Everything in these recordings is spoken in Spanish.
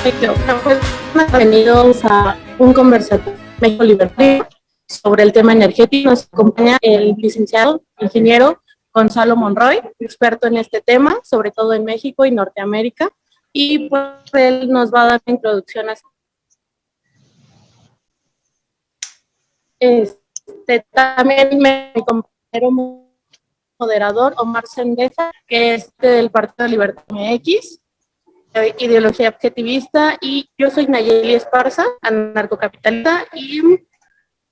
Perfecto. Pues, bienvenidos a un conversatorio México Libertario sobre el tema energético. Nos acompaña el licenciado ingeniero Gonzalo Monroy, experto en este tema, sobre todo en México y Norteamérica, y pues él nos va a dar una introducción a también mi compañero moderador Omar Sendeza, que es del Partido de Libertad MX, ideología objetivista, y yo soy Nayeli Esparza, anarcocapitalista y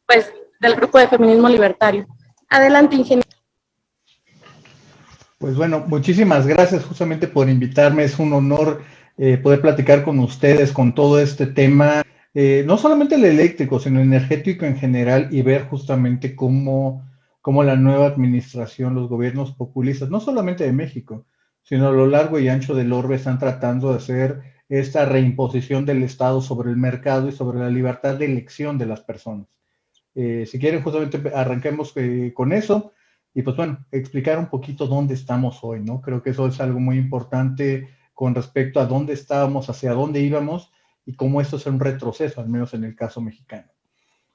pues del grupo de feminismo libertario. Adelante, ingeniero. Pues bueno, muchísimas gracias justamente por invitarme. Es un honor poder platicar con ustedes con todo este tema, no solamente el eléctrico, sino energético en general, y ver justamente cómo la nueva administración, los gobiernos populistas, no solamente de México, sino a lo largo y ancho del orbe, están tratando de hacer esta reimposición del Estado sobre el mercado y sobre la libertad de elección de las personas. Si quieren, justamente arranquemos con eso. Y pues bueno, explicar un poquito dónde estamos hoy, ¿no? Creo que eso es algo muy importante con respecto a dónde estábamos, hacia dónde íbamos y cómo esto es un retroceso, al menos en el caso mexicano.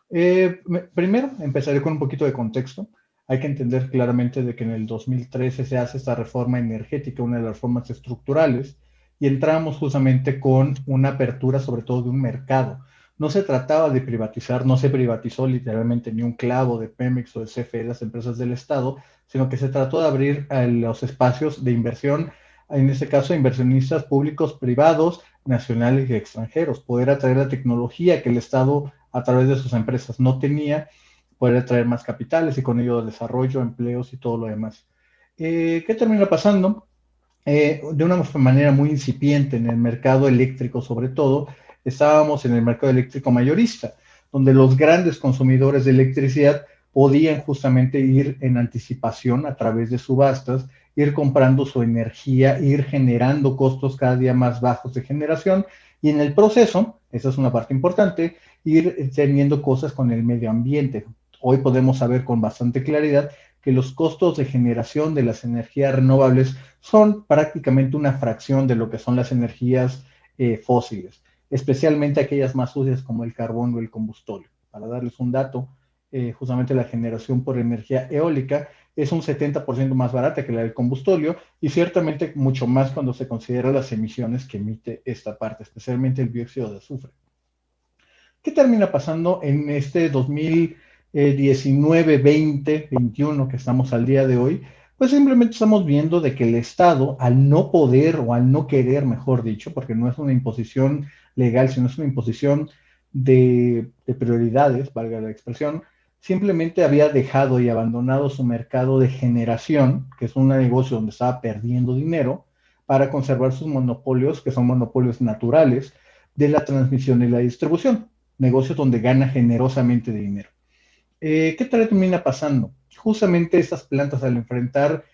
Primero, empezaré con un poquito de contexto. Hay que entender claramente de que en el 2013 se hace esta reforma energética, una de las reformas estructurales, y entramos justamente con una apertura sobre todo de un mercado. No se trataba de privatizar, no se privatizó literalmente ni un clavo de Pemex o de CFE, las empresas del Estado, sino que se trató de abrir los espacios de inversión, en este caso inversionistas públicos, privados, nacionales y extranjeros, poder atraer la tecnología que el Estado a través de sus empresas no tenía, poder atraer más capitales y con ello desarrollo, empleos y todo lo demás. ¿Qué termina pasando? De una manera muy incipiente en el mercado eléctrico, sobre todo, estábamos en el mercado eléctrico mayorista, donde los grandes consumidores de electricidad podían justamente ir en anticipación a través de subastas, ir comprando su energía, ir generando costos cada día más bajos de generación y en el proceso, esa es una parte importante, ir teniendo cosas con el medio ambiente. Hoy podemos saber con bastante claridad que los costos de generación de las energías renovables son prácticamente una fracción de lo que son las energías fósiles, especialmente aquellas más sucias como el carbón o el combustible. Para darles un dato, justamente la generación por energía eólica es un 70% más barata que la del combustible y ciertamente mucho más cuando se considera las emisiones que emite esta parte, especialmente el dióxido de azufre. ¿Qué termina pasando en este 2019, 20, 21 que estamos al día de hoy? Pues simplemente estamos viendo de que el Estado, al no poder o al no querer, mejor dicho, porque no es una imposición legal, sino es una imposición de prioridades, valga la expresión, simplemente había dejado y abandonado su mercado de generación, que es un negocio donde estaba perdiendo dinero, para conservar sus monopolios, que son monopolios naturales, de la transmisión y la distribución, negocios donde gana generosamente de dinero. ¿Qué termina pasando? Justamente estas plantas al enfrentar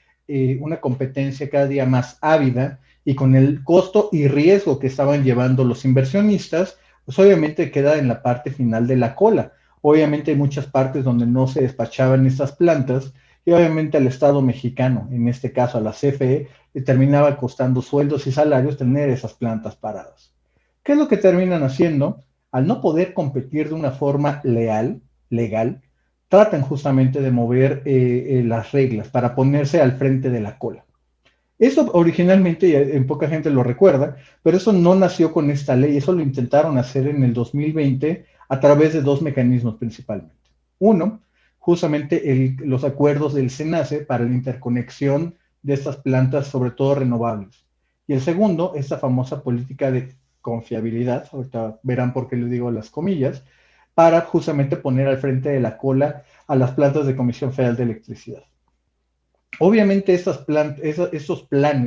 una competencia cada día más ávida y con el costo y riesgo que estaban llevando los inversionistas, pues obviamente queda en la parte final de la cola. Obviamente hay muchas partes donde no se despachaban estas plantas y obviamente al Estado mexicano, en este caso a la CFE, le terminaba costando sueldos y salarios tener esas plantas paradas. ¿Qué es lo que terminan haciendo? Al no poder competir de una forma legal, tratan justamente de mover las reglas para ponerse al frente de la cola. Eso originalmente, en poca gente lo recuerda, pero eso no nació con esta ley, eso lo intentaron hacer en el 2020 a través de dos mecanismos principalmente. Uno, justamente los acuerdos del SENACE para la interconexión de estas plantas, sobre todo renovables. Y el segundo, esta famosa política de confiabilidad, ahorita verán por qué les digo las comillas, para justamente poner al frente de la cola a las plantas de Comisión Federal de Electricidad. Obviamente estos planes,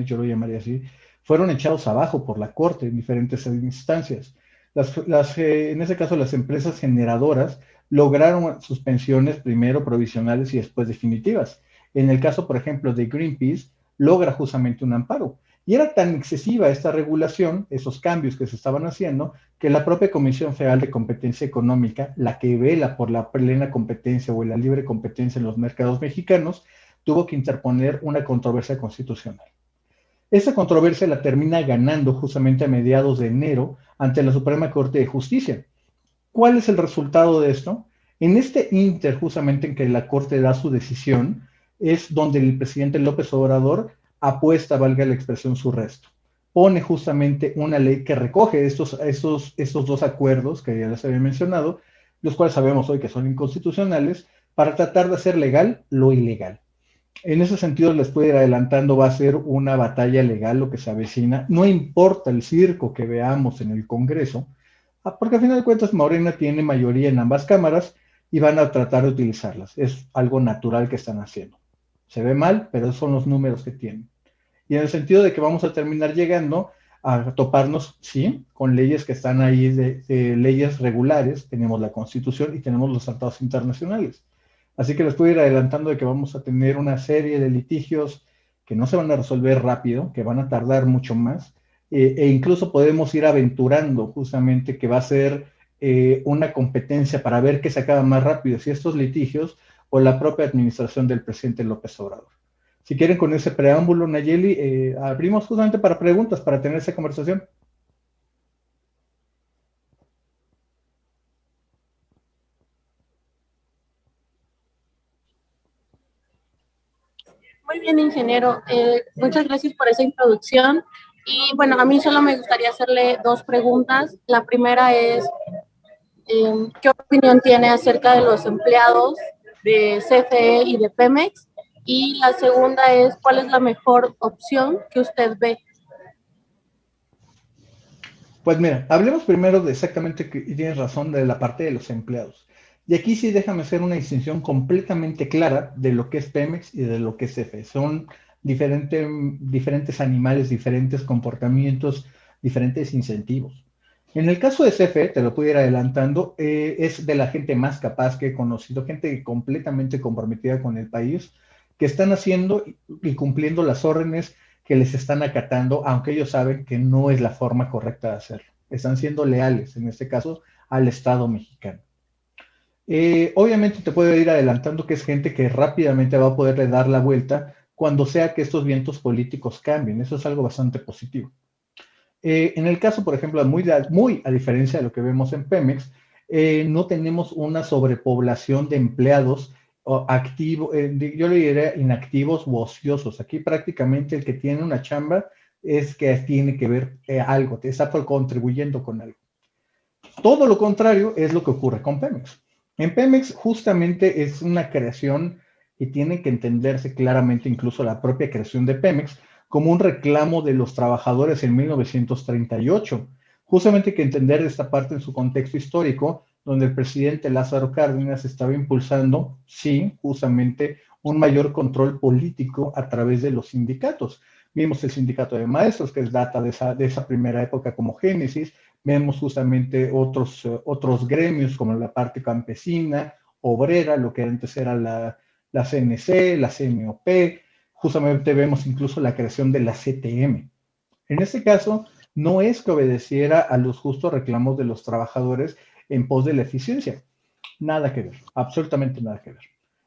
yo lo llamaría así, fueron echados abajo por la Corte en diferentes instancias. En ese caso, las empresas generadoras lograron suspensiones primero provisionales y después definitivas. En el caso, por ejemplo, de Greenpeace, logra justamente un amparo. Y era tan excesiva esta regulación, esos cambios que se estaban haciendo, que la propia Comisión Federal de Competencia Económica, la que vela por la plena competencia o la libre competencia en los mercados mexicanos, tuvo que interponer una controversia constitucional. Esa controversia la termina ganando justamente a mediados de enero ante la Suprema Corte de Justicia. ¿Cuál es el resultado de esto? En este inter, justamente en que la Corte da su decisión, es donde el presidente López Obrador apuesta, valga la expresión, su resto. Pone justamente una ley que recoge estos dos acuerdos que ya les había mencionado, los cuales sabemos hoy que son inconstitucionales, para tratar de hacer legal lo ilegal. En ese sentido, les puedo ir adelantando, va a ser una batalla legal lo que se avecina. No importa el circo que veamos en el Congreso, porque al final de cuentas Morena tiene mayoría en ambas cámaras y van a tratar de utilizarlas. Es algo natural que están haciendo. Se ve mal, pero esos son los números que tienen. Y en el sentido de que vamos a terminar llegando a toparnos, sí, con leyes que están ahí, de leyes regulares, tenemos la Constitución y tenemos los tratados internacionales. Así que les puedo ir adelantando de que vamos a tener una serie de litigios que no se van a resolver rápido, que van a tardar mucho más, e incluso podemos ir aventurando justamente que va a ser una competencia para ver qué se acaba más rápido, si estos litigios o la propia administración del presidente López Obrador. Si quieren, con ese preámbulo, Nayeli, abrimos justamente para preguntas, para tener esa conversación. Muy bien, ingeniero. Muchas gracias por esa introducción. Y bueno, a mí solo me gustaría hacerle dos preguntas. La primera es, ¿qué opinión tiene acerca de los empleados de CFE y de Pemex? Y la segunda es, ¿cuál es la mejor opción que usted ve? Pues mira, hablemos primero de exactamente, y tienes razón, de la parte de los empleados. Y aquí sí déjame hacer una distinción completamente clara de lo que es Pemex y de lo que es CFE. Son diferentes animales, diferentes comportamientos, diferentes incentivos. En el caso de CFE, te lo puedo ir adelantando, es de la gente más capaz que he conocido, gente completamente comprometida con el país, que están haciendo y cumpliendo las órdenes que les están acatando, aunque ellos saben que no es la forma correcta de hacerlo. Están siendo leales, en este caso, al Estado mexicano. Obviamente te puedo ir adelantando que es gente que rápidamente va a poderle dar la vuelta cuando sea que estos vientos políticos cambien. Eso es algo bastante positivo. En el caso, por ejemplo, muy a diferencia de lo que vemos en Pemex, no tenemos una sobrepoblación de empleados activos, yo le diría inactivos u ociosos. Aquí prácticamente el que tiene una chamba es que tiene que ver algo, te está contribuyendo con algo. Todo lo contrario es lo que ocurre con Pemex. En Pemex justamente es una creación y tiene que entenderse claramente, incluso la propia creación de Pemex, como un reclamo de los trabajadores en 1938. Justamente hay que entender esta parte en su contexto histórico, donde el presidente Lázaro Cárdenas estaba impulsando, sí, justamente un mayor control político a través de los sindicatos. Vimos el sindicato de maestros, que es data de esa primera época como génesis. Vemos justamente otros gremios como la parte campesina, obrera, lo que antes era la CNC, la CMOP. Justamente vemos incluso la creación de la CTM. En este caso, no es que obedeciera a los justos reclamos de los trabajadores en pos de la eficiencia. Nada que ver, absolutamente nada que ver.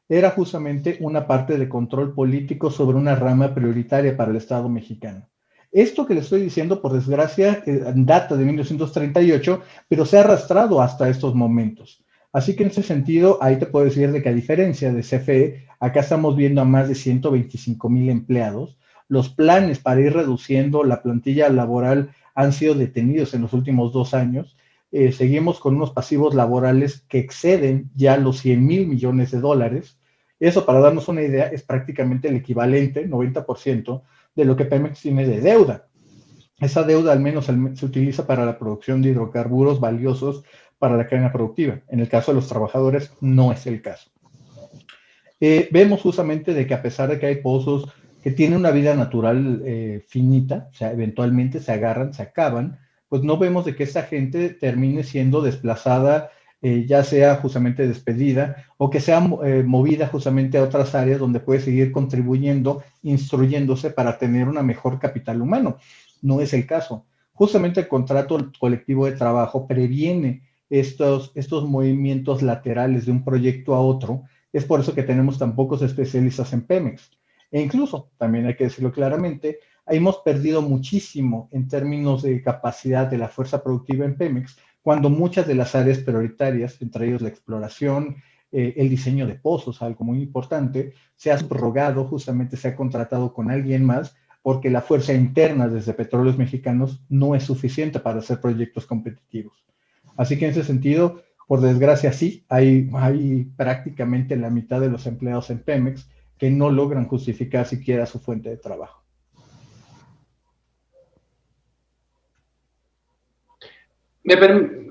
Era justamente una parte de control político sobre una rama prioritaria para el Estado mexicano. Esto que le estoy diciendo, por desgracia, data de 1938, pero se ha arrastrado hasta estos momentos. Así que en ese sentido, ahí te puedo decir de que a diferencia de CFE, acá estamos viendo a más de 125,000 empleados. Los planes para ir reduciendo la plantilla laboral han sido detenidos en los últimos 2 años. Seguimos con unos pasivos laborales que exceden ya los 100,000 millones de dólares. Eso, para darnos una idea, es prácticamente el equivalente, 90%, de lo que Pemex tiene de deuda. Esa deuda al menos se utiliza para la producción de hidrocarburos valiosos para la cadena productiva. En el caso de los trabajadores, no es el caso. Vemos justamente de que a pesar de que hay pozos que tienen una vida natural finita, o sea, eventualmente se agarran, se acaban, pues no vemos de que esta gente termine siendo desplazada, ya sea justamente despedida o que sea movida justamente a otras áreas donde puede seguir contribuyendo, instruyéndose para tener una mejor capital humano. No es el caso. Justamente el contrato colectivo de trabajo previene estos movimientos laterales de un proyecto a otro. Es por eso que tenemos tan pocos especialistas en Pemex. E incluso, también hay que decirlo claramente, hemos perdido muchísimo en términos de capacidad de la fuerza productiva en Pemex, cuando muchas de las áreas prioritarias, entre ellos la exploración, el diseño de pozos, algo muy importante, se ha subrogado, justamente se ha contratado con alguien más, porque la fuerza interna desde Petróleos Mexicanos no es suficiente para hacer proyectos competitivos. Así que en ese sentido, por desgracia, sí, hay prácticamente la mitad de los empleados en Pemex que no logran justificar siquiera su fuente de trabajo.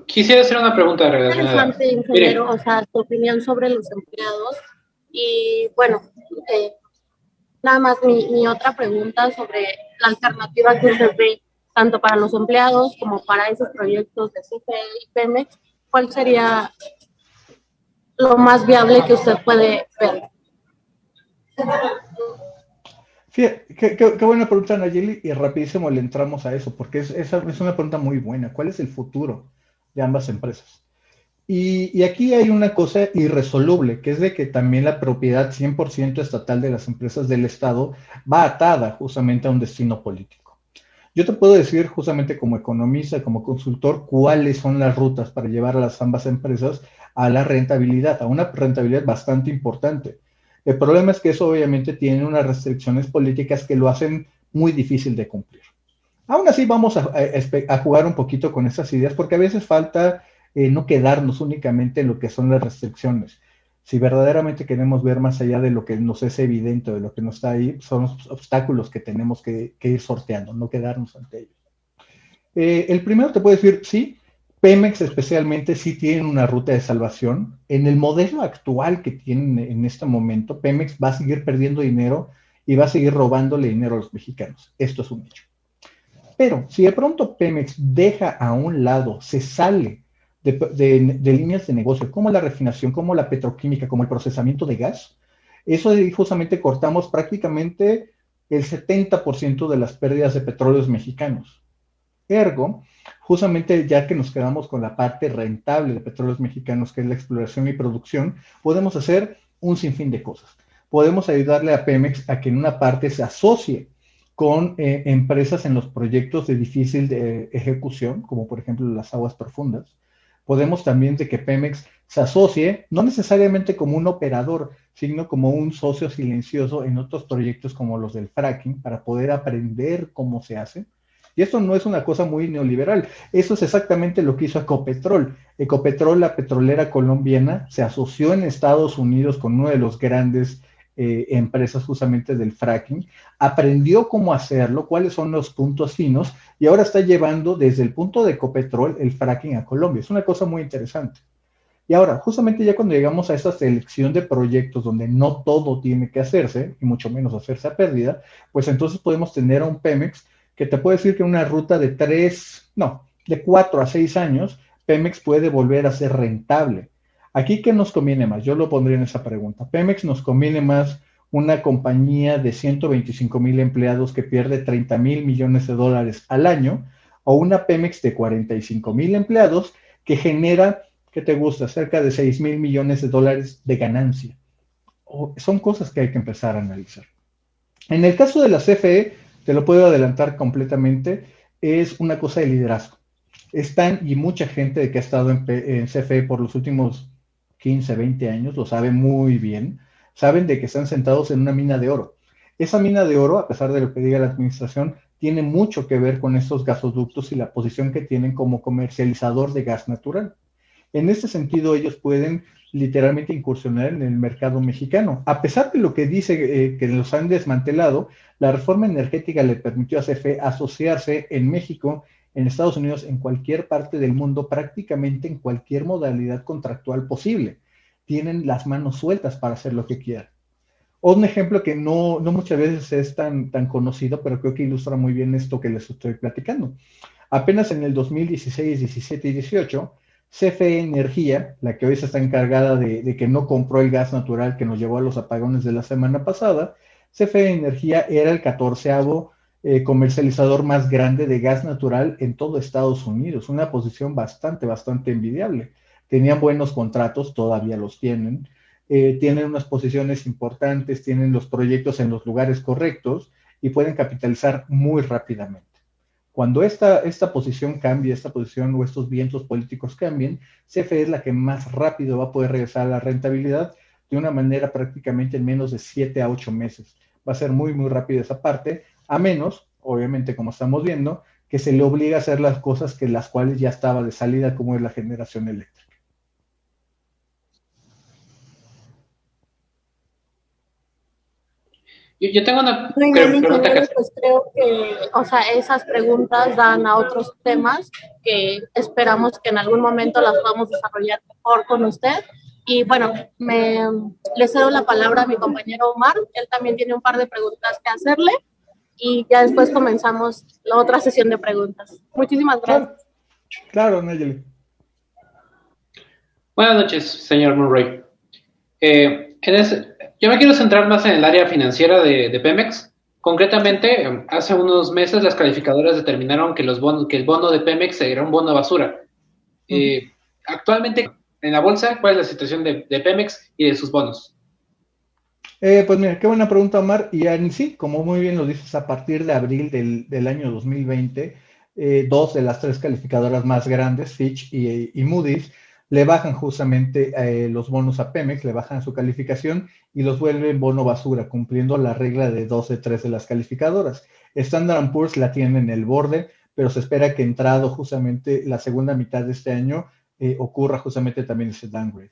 Quisiera hacer una pregunta relacionada. Interesante, ingeniero, o sea, tu opinión sobre los empleados. Y bueno, nada más mi otra pregunta sobre la alternativa que usted ve, tanto para los empleados como para esos proyectos de CFE y Pemex, ¿cuál sería lo más viable que usted puede ver? Fíjate, qué buena pregunta, Nayeli, y rapidísimo le entramos a eso, porque es una pregunta muy buena. ¿Cuál es el futuro de ambas empresas? Y aquí hay una cosa irresoluble, que es de que también la propiedad 100% estatal de las empresas del Estado va atada justamente a un destino político. Yo te puedo decir justamente como economista, como consultor, cuáles son las rutas para llevar a las ambas empresas a la rentabilidad, a una rentabilidad bastante importante. El problema es que eso obviamente tiene unas restricciones políticas que lo hacen muy difícil de cumplir. Aún así vamos a jugar un poquito con esas ideas porque a veces falta no quedarnos únicamente en lo que son las restricciones. Si verdaderamente queremos ver más allá de lo que nos es evidente, de lo que nos está ahí, son los obstáculos que tenemos que ir sorteando, no quedarnos ante ellos. El primero te puedo decir, sí, Pemex especialmente sí tiene una ruta de salvación. En el modelo actual que tienen en este momento, Pemex va a seguir perdiendo dinero y va a seguir robándole dinero a los mexicanos. Esto es un hecho. Pero si de pronto Pemex deja a un lado, se sale de líneas de negocio, como la refinación, como la petroquímica, como el procesamiento de gas, eso justamente cortamos prácticamente el 70% de las pérdidas de petróleos mexicanos. Ergo, justamente ya que nos quedamos con la parte rentable de petróleos mexicanos, que es la exploración y producción, podemos hacer un sinfín de cosas. Podemos ayudarle a Pemex a que en una parte se asocie con empresas en los proyectos de difícil ejecución, como por ejemplo las aguas profundas. Podemos también de que Pemex se asocie, no necesariamente como un operador, sino como un socio silencioso en otros proyectos como los del fracking, para poder aprender cómo se hace. Y esto no es una cosa muy neoliberal, eso es exactamente lo que hizo Ecopetrol. Ecopetrol, la petrolera colombiana, se asoció en Estados Unidos con uno de los grandes empresas justamente del fracking, aprendió cómo hacerlo, cuáles son los puntos finos, y ahora está llevando desde el punto de Ecopetrol el fracking a Colombia. Es una cosa muy interesante. Y ahora, justamente ya cuando llegamos a esta selección de proyectos donde no todo tiene que hacerse, y mucho menos hacerse a pérdida, pues entonces podemos tener a un Pemex que te puede decir que una ruta de 4 a 6 años, Pemex puede volver a ser rentable. Aquí, ¿qué nos conviene más? Yo lo pondría en esa pregunta. Pemex nos conviene más una compañía de 125,000 empleados que pierde 30,000 millones de dólares al año, o una Pemex de 45,000 empleados que genera, ¿qué te gusta? Cerca de 6,000 millones de dólares de ganancia. Son cosas que hay que empezar a analizar. En el caso de la CFE, te lo puedo adelantar completamente, es una cosa de liderazgo. Están, y mucha gente que ha estado en CFE por los últimos 15, 20 años, lo sabe muy bien, saben de que están sentados en una mina de oro. Esa mina de oro, a pesar de lo que diga la administración, tiene mucho que ver con estos gasoductos y la posición que tienen como comercializador de gas natural. En este sentido, ellos pueden literalmente incursionar en el mercado mexicano. A pesar de lo que dice que los han desmantelado, la reforma energética le permitió a CFE asociarse en México, en Estados Unidos, en cualquier parte del mundo, prácticamente en cualquier modalidad contractual posible. Tienen las manos sueltas para hacer lo que quieran. Un ejemplo que no muchas veces es tan conocido, pero creo que ilustra muy bien esto que les estoy platicando. Apenas en el 2016, 17 y 18, CFE Energía, la que hoy se está encargada de que no compró el gas natural que nos llevó a los apagones de la semana pasada, CFE Energía era el 14º comercializador más grande de gas natural en todo Estados Unidos, una posición bastante envidiable. Tenían buenos contratos, todavía los tienen unas posiciones importantes, tienen los proyectos en los lugares correctos, y pueden capitalizar muy rápidamente. Cuando esta posición cambie, esta posición o estos vientos políticos cambien, CFE es la que más rápido va a poder regresar a la rentabilidad de una manera prácticamente en menos de 7 a 8 meses. Va a ser muy, muy rápido esa parte, a menos, obviamente, como estamos viendo, que se le obliga a hacer las cosas que las cuales ya estaba de salida, como es la generación eléctrica. Yo tengo una Muy bien, pregunta que ingeniero, hacer. pues creo que, o sea, esas preguntas dan a otros temas que esperamos que en algún momento las podamos desarrollar mejor con usted. Y bueno, le cedo la palabra a mi compañero Omar, él también tiene un par de preguntas que hacerle y ya después comenzamos la otra sesión de preguntas. Muchísimas gracias. Claro, claro, Nayeli. Buenas noches, señor Murray. Yo me quiero centrar más en el área financiera de Pemex. Concretamente, hace unos meses las calificadoras determinaron que el bono de Pemex era un bono basura. Actualmente, en la bolsa, ¿cuál es la situación de Pemex y de sus bonos? Pues mira, qué buena pregunta, Omar. Y en sí, como muy bien lo dices, a partir de abril del año 2020, dos de las tres calificadoras más grandes, Fitch y Moody's, le bajan justamente los bonos a Pemex, le bajan su calificación y los vuelven bono basura, cumpliendo la regla de 2 de 3 de las calificadoras. Standard Poor's la tiene en el borde, pero se espera que entrado justamente la segunda mitad de este año ocurra justamente también ese downgrade.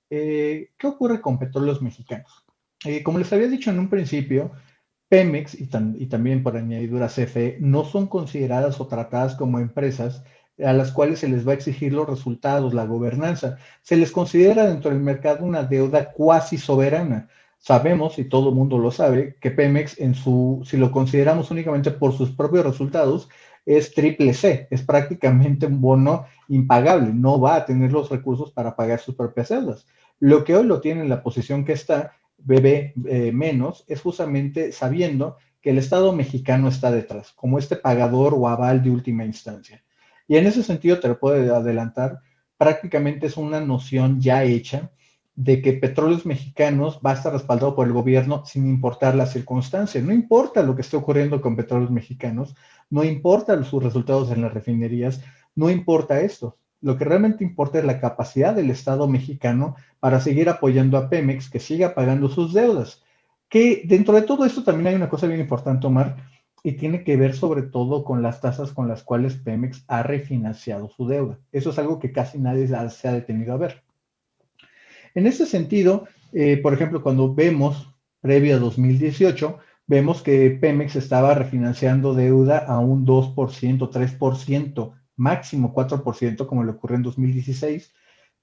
¿Qué ocurre con petróleos mexicanos? Como les había dicho en un principio, Pemex y también por añadidura CFE no son consideradas o tratadas como empresas a las cuales se les va a exigir los resultados, la gobernanza. Se les considera dentro del mercado una deuda cuasi soberana. Sabemos, y todo el mundo lo sabe, que Pemex, si lo consideramos únicamente por sus propios resultados, es triple C, es prácticamente un bono impagable, no va a tener los recursos para pagar sus propias deudas. Lo que hoy lo tiene en la posición que está, BB menos, es justamente sabiendo que el Estado mexicano está detrás, como este pagador o aval de última instancia. Y en ese sentido, te lo puedo adelantar, prácticamente es una noción ya hecha de que Petróleos Mexicanos va a estar respaldado por el gobierno sin importar la circunstancia. No importa lo que esté ocurriendo con Petróleos Mexicanos, no importa sus resultados en las refinerías, no importa esto. Lo que realmente importa es la capacidad del Estado mexicano para seguir apoyando a Pemex, que siga pagando sus deudas. Que dentro de todo esto también hay una cosa bien importante, Omar, y tiene que ver sobre todo con las tasas con las cuales Pemex ha refinanciado su deuda. Eso es algo que casi nadie se ha detenido a ver. En ese sentido, por ejemplo, cuando vemos previo a 2018, vemos que Pemex estaba refinanciando deuda a un 2%, 3%, máximo 4%, como le ocurrió en 2016,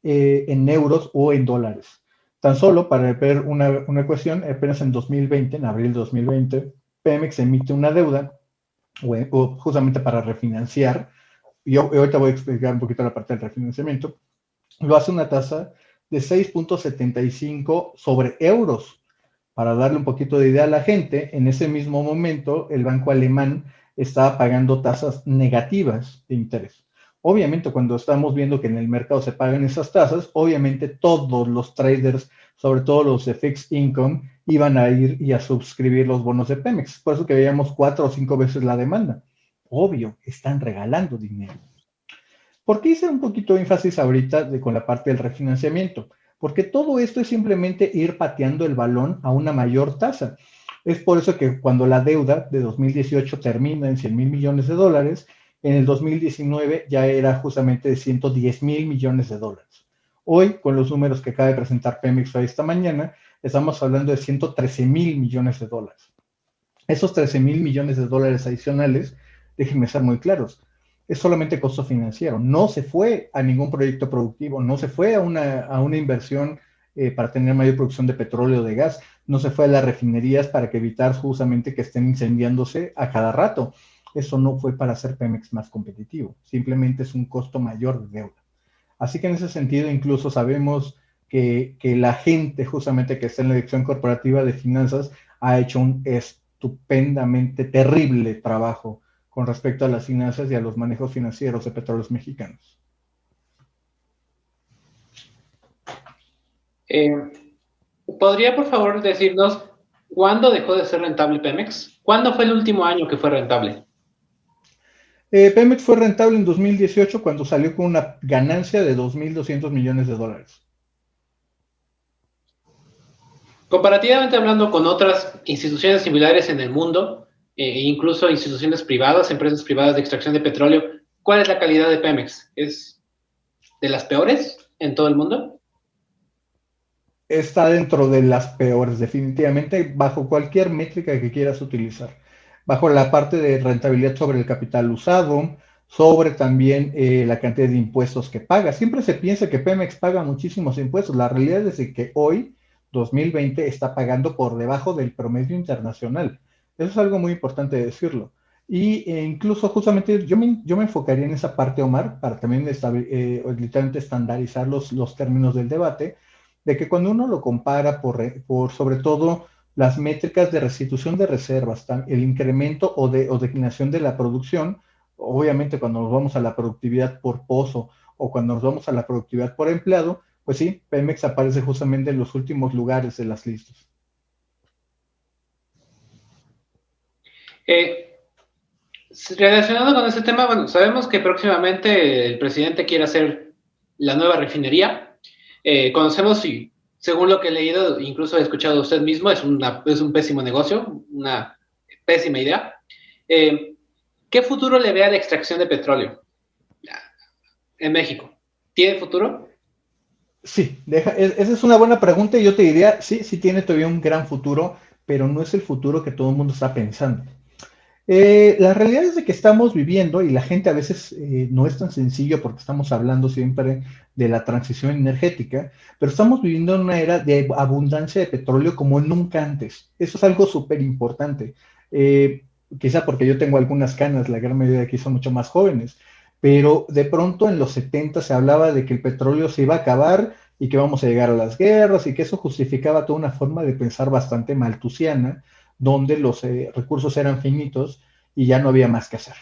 en euros o en dólares. Tan solo para ver una cuestión, apenas en 2020, en abril de 2020, Pemex emite una deuda, o justamente para refinanciar, y yo ahorita voy a explicar un poquito la parte del refinanciamiento, lo hace una tasa de 6.75 sobre euros. Para darle un poquito de idea a la gente, en ese mismo momento el banco alemán estaba pagando tasas negativas de interés. Obviamente, cuando estamos viendo que en el mercado se pagan esas tasas, obviamente todos los traders, sobre todo los de fixed income, iban a ir y a suscribir los bonos de Pemex. Por eso que veíamos 4 o 5 veces la demanda. Obvio, están regalando dinero. ¿Por qué hice un poquito de énfasis ahorita con la parte del refinanciamiento? Porque todo esto es simplemente ir pateando el balón a una mayor tasa. Es por eso que cuando la deuda de 2018 termina en 100 mil millones de dólares, en el 2019 ya era justamente de 110 mil millones de dólares. Hoy, con los números que acaba de presentar Pemex esta mañana, estamos hablando de 113 mil millones de dólares. Esos 13 mil millones de dólares adicionales, déjenme ser muy claros, es solamente costo financiero. No se fue a ningún proyecto productivo, no se fue a una inversión para tener mayor producción de petróleo o de gas, no se fue a las refinerías para que evitar justamente que estén incendiándose a cada rato. Eso no fue para hacer Pemex más competitivo, simplemente es un costo mayor de deuda. Así que en ese sentido incluso sabemos que la gente justamente que está en la dirección corporativa de finanzas ha hecho un estupendamente terrible trabajo con respecto a las finanzas y a los manejos financieros de Petróleos Mexicanos. ¿Podría, por favor, decirnos ¿Cuándo dejó de ser rentable Pemex? ¿Cuándo fue el último año que fue rentable? Pemex fue rentable en 2018 cuando salió con una ganancia de 2.200 millones de dólares. Comparativamente hablando con otras instituciones similares en el mundo, incluso instituciones privadas, empresas privadas de extracción de petróleo, ¿cuál es la calidad de Pemex? ¿Es de las peores en todo el mundo? Está dentro de las peores, definitivamente, bajo cualquier métrica que quieras utilizar. Bajo la parte de rentabilidad sobre el capital usado, sobre también la cantidad de impuestos que paga. Siempre se piensa que Pemex paga muchísimos impuestos. La realidad es que hoy, 2020, está pagando por debajo del promedio internacional. Eso es algo muy importante decirlo. Y incluso justamente yo me enfocaría en esa parte, Omar, para también literalmente estandarizar los términos del debate de que cuando uno lo compara por sobre todo las métricas de restitución de reservas, el incremento o declinación de la producción, obviamente cuando nos vamos a la productividad por pozo o cuando nos vamos a la productividad por empleado, pues sí, Pemex aparece justamente en los últimos lugares de las listas. Relacionado con este tema, bueno, sabemos que próximamente el presidente quiere hacer la nueva refinería. Conocemos y según lo que he leído, incluso he escuchado a usted mismo, es un pésimo negocio, una pésima idea. ¿Qué futuro le ve a la extracción de petróleo en México? ¿Tiene futuro? Sí, esa es una buena pregunta y yo te diría, sí, sí tiene todavía un gran futuro, pero no es el futuro que todo el mundo está pensando. La realidad es de que estamos viviendo, y la gente a veces no es tan sencillo porque estamos hablando siempre de la transición energética, pero estamos viviendo en una era de abundancia de petróleo como nunca antes. Eso es algo súper importante. Eh, Quizá porque yo tengo algunas canas, la gran mayoría de aquí son mucho más jóvenes, pero de pronto en los 70 se hablaba de que el petróleo se iba a acabar y que vamos a llegar a las guerras y que eso justificaba toda una forma de pensar bastante maltusiana donde los recursos eran finitos y ya no había más que hacer.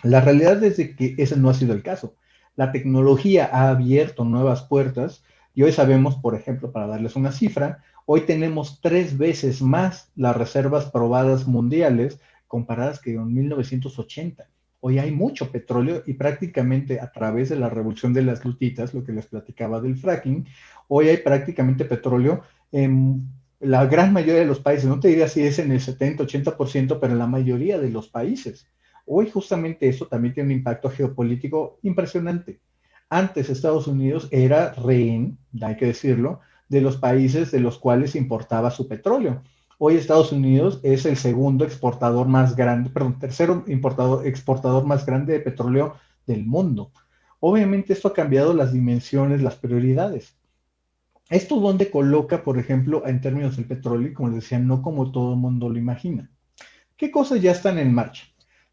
La realidad es de que ese no ha sido el caso. La tecnología ha abierto nuevas puertas y hoy sabemos, por ejemplo, para darles una cifra, hoy tenemos 3 veces más las reservas probadas mundiales comparadas que en 1980. Hoy hay mucho petróleo y prácticamente a través de la revolución de las lutitas, lo que les platicaba del fracking, hoy hay prácticamente petróleo en la gran mayoría de los países. No te diría si es en el 70-80%, pero en la mayoría de los países. Hoy justamente eso también tiene un impacto geopolítico impresionante. Antes Estados Unidos era rehén, hay que decirlo, de los países de los cuales importaba su petróleo. Hoy Estados Unidos es el segundo exportador más grande, perdón, tercero exportador más grande de petróleo del mundo. Obviamente esto ha cambiado las dimensiones, las prioridades. ¿Esto dónde coloca, por ejemplo, en términos del petróleo? Como les decía, no como todo el mundo lo imagina. ¿Qué cosas ya están en marcha?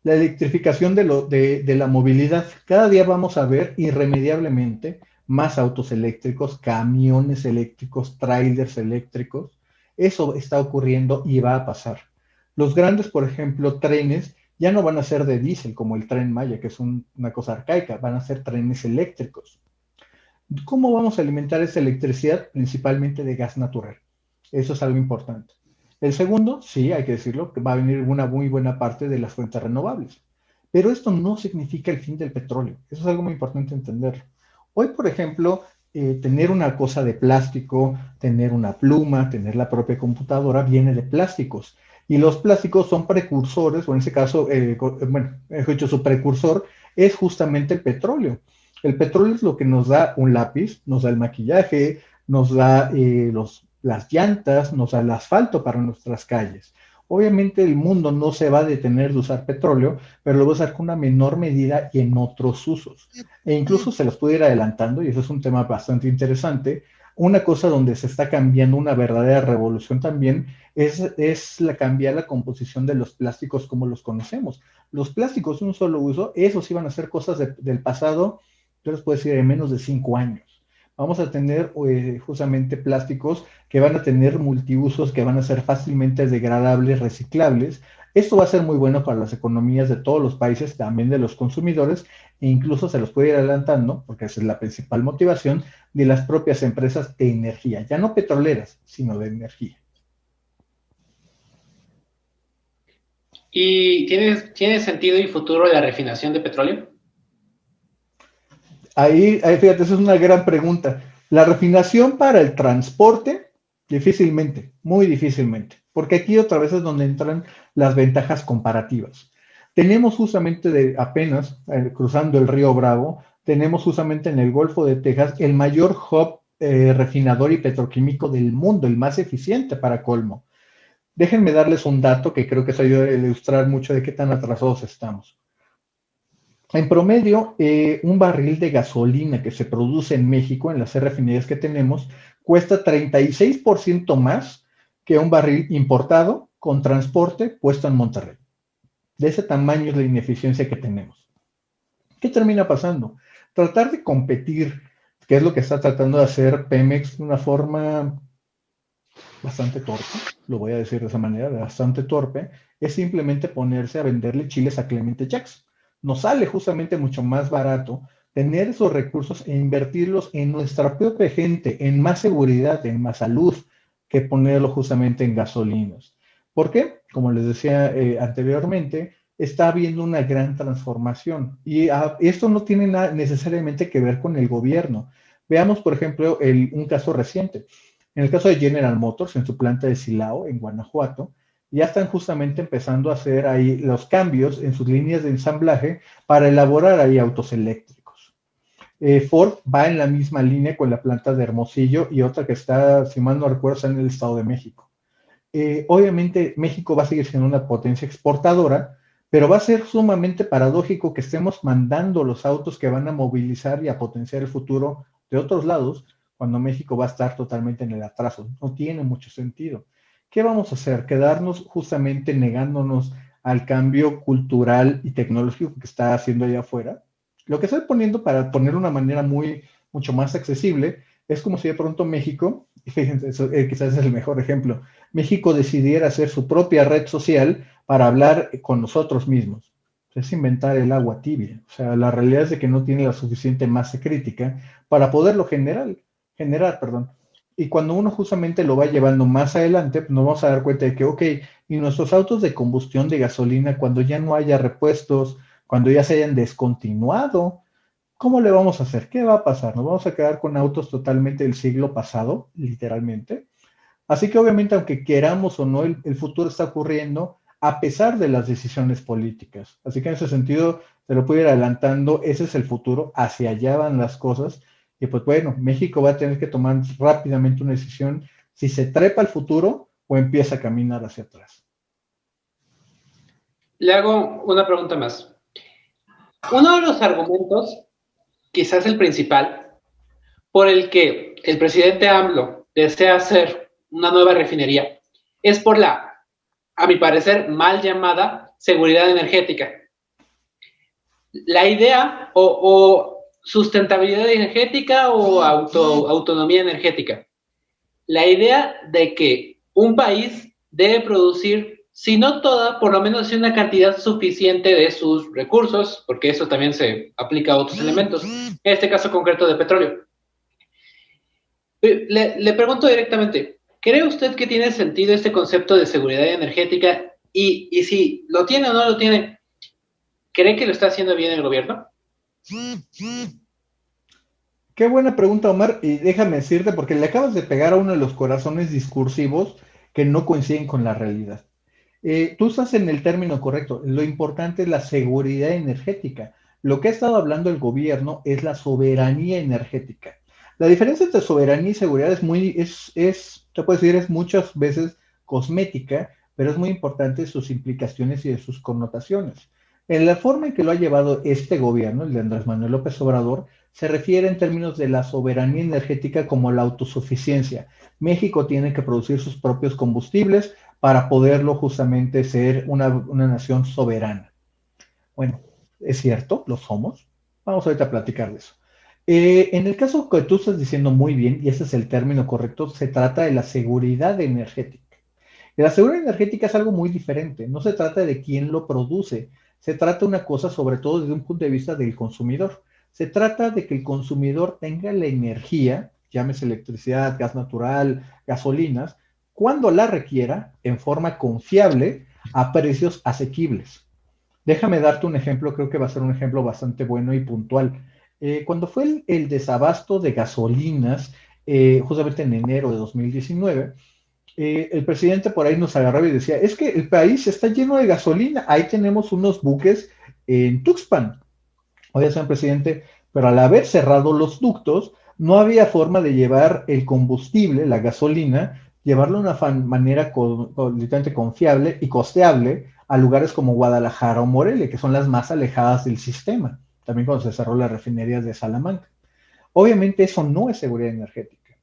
La electrificación de la movilidad. Cada día vamos a ver irremediablemente más autos eléctricos, camiones eléctricos, trailers eléctricos. Eso está ocurriendo y va a pasar. Los grandes, por ejemplo, trenes ya no van a ser de diésel como el Tren Maya, que es una cosa arcaica, van a ser trenes eléctricos. ¿Cómo vamos a alimentar esa electricidad? Principalmente de gas natural. Eso es algo importante. El segundo, sí, hay que decirlo, que va a venir una muy buena parte de las fuentes renovables. Pero esto no significa el fin del petróleo. Eso es algo muy importante entender. Hoy, por ejemplo, tener una cosa de plástico, tener una pluma, tener la propia computadora, viene de plásticos. Y los plásticos son precursores, o en ese caso, bueno, mejor dicho, su precursor es justamente el petróleo. El petróleo es lo que nos da un lápiz, nos da el maquillaje, nos da las llantas, nos da el asfalto para nuestras calles. Obviamente el mundo no se va a detener de usar petróleo, pero lo va a usar con una menor medida y en otros usos. E incluso se los puede ir adelantando, y eso es un tema bastante interesante. Una cosa donde se está cambiando una verdadera revolución también es cambiar la composición de los plásticos como los conocemos. Los plásticos de un solo uso, esos iban a ser cosas del pasado, yo les puedo decir, en menos de 5 años. Vamos a tener justamente plásticos que van a tener multiusos, que van a ser fácilmente degradables, reciclables. Esto va a ser muy bueno para las economías de todos los países, también de los consumidores, e incluso se los puede ir adelantando, porque esa es la principal motivación de las propias empresas de energía, ya no petroleras, sino de energía. ¿Y tiene sentido y futuro la refinación de petróleo? Ahí, fíjate, esa es una gran pregunta. La refinación para el transporte, difícilmente, muy difícilmente, porque aquí otra vez es donde entran las ventajas comparativas. Tenemos justamente apenas cruzando el río Bravo, tenemos justamente en el Golfo de Texas el mayor hub refinador y petroquímico del mundo, el más eficiente para colmo. Déjenme darles un dato que creo que eso ayuda a ilustrar mucho de qué tan atrasados estamos. En promedio, un barril de gasolina que se produce en México, en las refinerías que tenemos, cuesta 36% más que un barril importado con transporte puesto en Monterrey. De ese tamaño es la ineficiencia que tenemos. ¿Qué termina pasando? Tratar de competir, que es lo que está tratando de hacer Pemex de una forma bastante torpe, lo voy a decir de esa manera, bastante torpe, es simplemente ponerse a venderle chiles a Clemente Jackson. Nos sale justamente mucho más barato tener esos recursos e invertirlos en nuestra propia gente, en más seguridad, en más salud, que ponerlo justamente en gasolinas. ¿Por qué? Como les decía anteriormente, está habiendo una gran transformación y esto no tiene nada necesariamente que ver con el gobierno. Veamos, por ejemplo, un caso reciente. En el caso de General Motors, en su planta de Silao, en Guanajuato, ya están justamente empezando a hacer ahí los cambios en sus líneas de ensamblaje para elaborar ahí autos eléctricos. Ford va en la misma línea con la planta de Hermosillo y otra que está, si mal no recuerdo, está en el Estado de México. Obviamente México va a seguir siendo una potencia exportadora, pero va a ser sumamente paradójico que estemos mandando los autos que van a movilizar y a potenciar el futuro de otros lados, cuando México va a estar totalmente en el atraso. No tiene mucho sentido. ¿Qué vamos a hacer? ¿Quedarnos justamente negándonos al cambio cultural y tecnológico que está haciendo allá afuera? Lo que estoy poniendo para poner una manera mucho más accesible es como si de pronto México, y fíjense, eso, quizás es el mejor ejemplo, México decidiera hacer su propia red social para hablar con nosotros mismos. Es inventar el agua tibia. O sea, la realidad es de que no tiene la suficiente masa crítica para poderlo generar, perdón. Y cuando uno justamente lo va llevando más adelante, pues nos vamos a dar cuenta de que, ok, y nuestros autos de combustión de gasolina, cuando ya no haya repuestos, cuando ya se hayan descontinuado, ¿cómo le vamos a hacer? ¿Qué va a pasar? ¿Nos vamos a quedar con autos totalmente del siglo pasado, literalmente? Así que obviamente, aunque queramos o no, el futuro está ocurriendo a pesar de las decisiones políticas. Así que en ese sentido, se lo puedo ir adelantando, ese es el futuro, hacia allá van las cosas. Y pues bueno, México va a tener que tomar rápidamente una decisión si se trepa al futuro o empieza a caminar hacia atrás. Le hago una pregunta más. Uno de los argumentos, quizás el principal, por el que el presidente AMLO desea hacer una nueva refinería, es por la, a mi parecer, mal llamada seguridad energética. La idea o sustentabilidad energética o autonomía energética. La idea de que un país debe producir, si no toda, por lo menos una cantidad suficiente de sus recursos, porque eso también se aplica a otros elementos, en este caso concreto de petróleo. Le pregunto directamente, ¿cree usted que tiene sentido este concepto de seguridad energética? Y si lo tiene o no lo tiene, ¿cree que lo está haciendo bien el gobierno? Qué buena pregunta, Omar, y déjame decirte, porque le acabas de pegar a uno de los corazones discursivos que no coinciden con la realidad. Tú estás en el término correcto. Lo importante es la seguridad energética. Lo que ha estado hablando el gobierno es la soberanía energética. La diferencia entre soberanía y seguridad te puedo decir, es muchas veces cosmética, pero es muy importante sus implicaciones y de sus connotaciones. En la forma en que lo ha llevado este gobierno, el de Andrés Manuel López Obrador, se refiere en términos de la soberanía energética como la autosuficiencia. México tiene que producir sus propios combustibles para poderlo justamente ser una nación soberana. Bueno, es cierto, lo somos. Vamos ahorita a platicar de eso. En el caso que tú estás diciendo muy bien, y ese es el término correcto, se trata de la seguridad energética. Y la seguridad energética es algo muy diferente. No se trata de quién lo produce. Se trata de una cosa, sobre todo desde un punto de vista del consumidor. Se trata de que el consumidor tenga la energía, llámese electricidad, gas natural, gasolinas, cuando la requiera, en forma confiable, a precios asequibles. Déjame darte un ejemplo, creo que va a ser un ejemplo bastante bueno y puntual. Cuando fue el desabasto de gasolinas, justamente en enero de 2019, el presidente por ahí nos agarraba y decía, es que el país está lleno de gasolina, ahí tenemos unos buques en Tuxpan. Oye, señor presidente, pero al haber cerrado los ductos, no había forma de llevar el combustible, la gasolina, llevarlo de una manera literalmente confiable y costeable a lugares como Guadalajara o Morelia, que son las más alejadas del sistema, también cuando se cerró la refinería de Salamanca. Obviamente eso no es seguridad energética.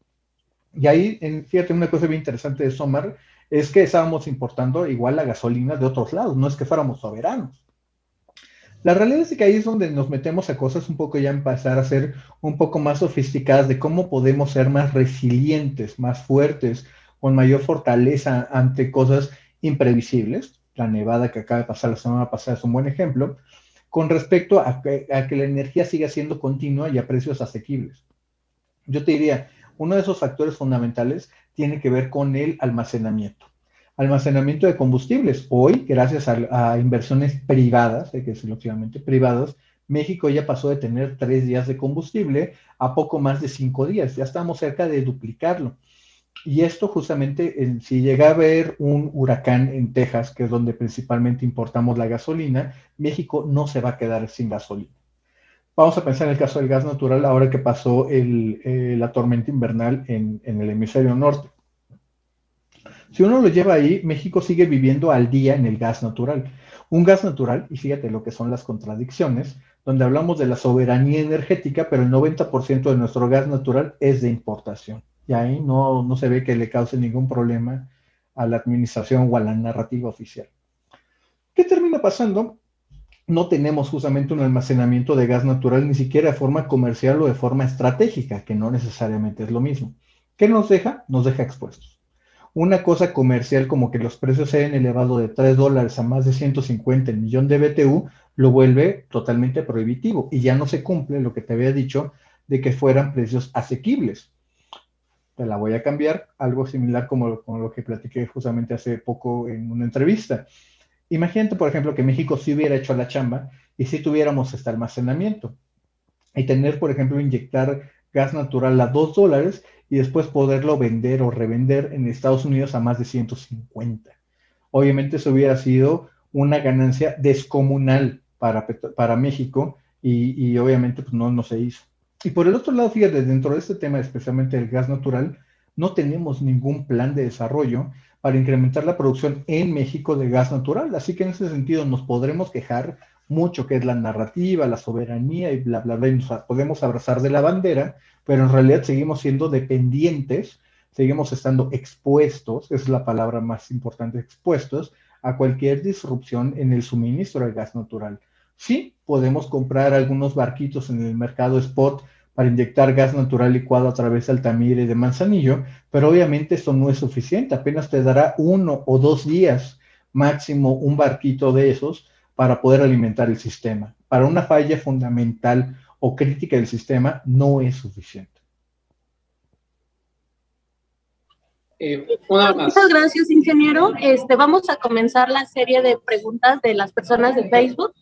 Y ahí, fíjate, una cosa bien interesante de Somar es que estábamos importando igual la gasolina de otros lados, no es que fuéramos soberanos. La realidad es que ahí es donde nos metemos a cosas un poco ya empezar a ser un poco más sofisticadas de cómo podemos ser más resilientes, más fuertes, con mayor fortaleza ante cosas imprevisibles. La nevada que acaba de pasar la semana pasada es un buen ejemplo, con respecto a que la energía siga siendo continua y a precios asequibles. Yo te diría, uno de esos factores fundamentales tiene que ver con el almacenamiento. Almacenamiento de combustibles. Hoy, gracias a inversiones privadas, hay que decirlo claramente, privadas, México ya pasó de tener 3 días de combustible a poco más de 5 días. Ya estamos cerca de duplicarlo. Y esto justamente, si llega a haber un huracán en Texas, que es donde principalmente importamos la gasolina, México no se va a quedar sin gasolina. Vamos a pensar en el caso del gas natural ahora que pasó la tormenta invernal en el hemisferio norte. Si uno lo lleva ahí, México sigue viviendo al día en el gas natural. Un gas natural, y fíjate lo que son las contradicciones, donde hablamos de la soberanía energética, pero el 90% de nuestro gas natural es de importación. Y ahí no se ve que le cause ningún problema a la administración o a la narrativa oficial. ¿Qué termina pasando? No tenemos justamente un almacenamiento de gas natural ni siquiera de forma comercial o de forma estratégica, que no necesariamente es lo mismo. ¿Qué nos deja? Nos deja expuestos. Una cosa comercial como que los precios se hayan elevado de $3 a más de 150 el millón de BTU, lo vuelve totalmente prohibitivo y ya no se cumple lo que te había dicho de que fueran precios asequibles. Te la voy a cambiar, algo similar como lo que platiqué justamente hace poco en una entrevista. Imagínate, por ejemplo, que México sí hubiera hecho la chamba y si tuviéramos este almacenamiento y tener, por ejemplo, inyectar gas natural a $2 y después poderlo vender o revender en Estados Unidos a más de 150. Obviamente eso hubiera sido una ganancia descomunal para México y obviamente pues no se hizo. Y por el otro lado, fíjate, dentro de este tema, especialmente el gas natural, no tenemos ningún plan de desarrollo para incrementar la producción en México de gas natural. Así que en ese sentido nos podremos quejar mucho, que es la narrativa, la soberanía y bla, bla, bla, y nos podemos abrazar de la bandera, pero en realidad seguimos siendo dependientes, seguimos estando expuestos, esa es la palabra más importante, expuestos a cualquier disrupción en el suministro de gas natural. Sí, podemos comprar algunos barquitos en el mercado spot para inyectar gas natural licuado a través de Altamira y de Manzanillo, pero obviamente esto no es suficiente, apenas te dará 1 o 2 días máximo un barquito de esos para poder alimentar el sistema. Para una falla fundamental o crítica del sistema no es suficiente. Una más. Muchas gracias, ingeniero. Vamos a comenzar la serie de preguntas de las personas de Facebook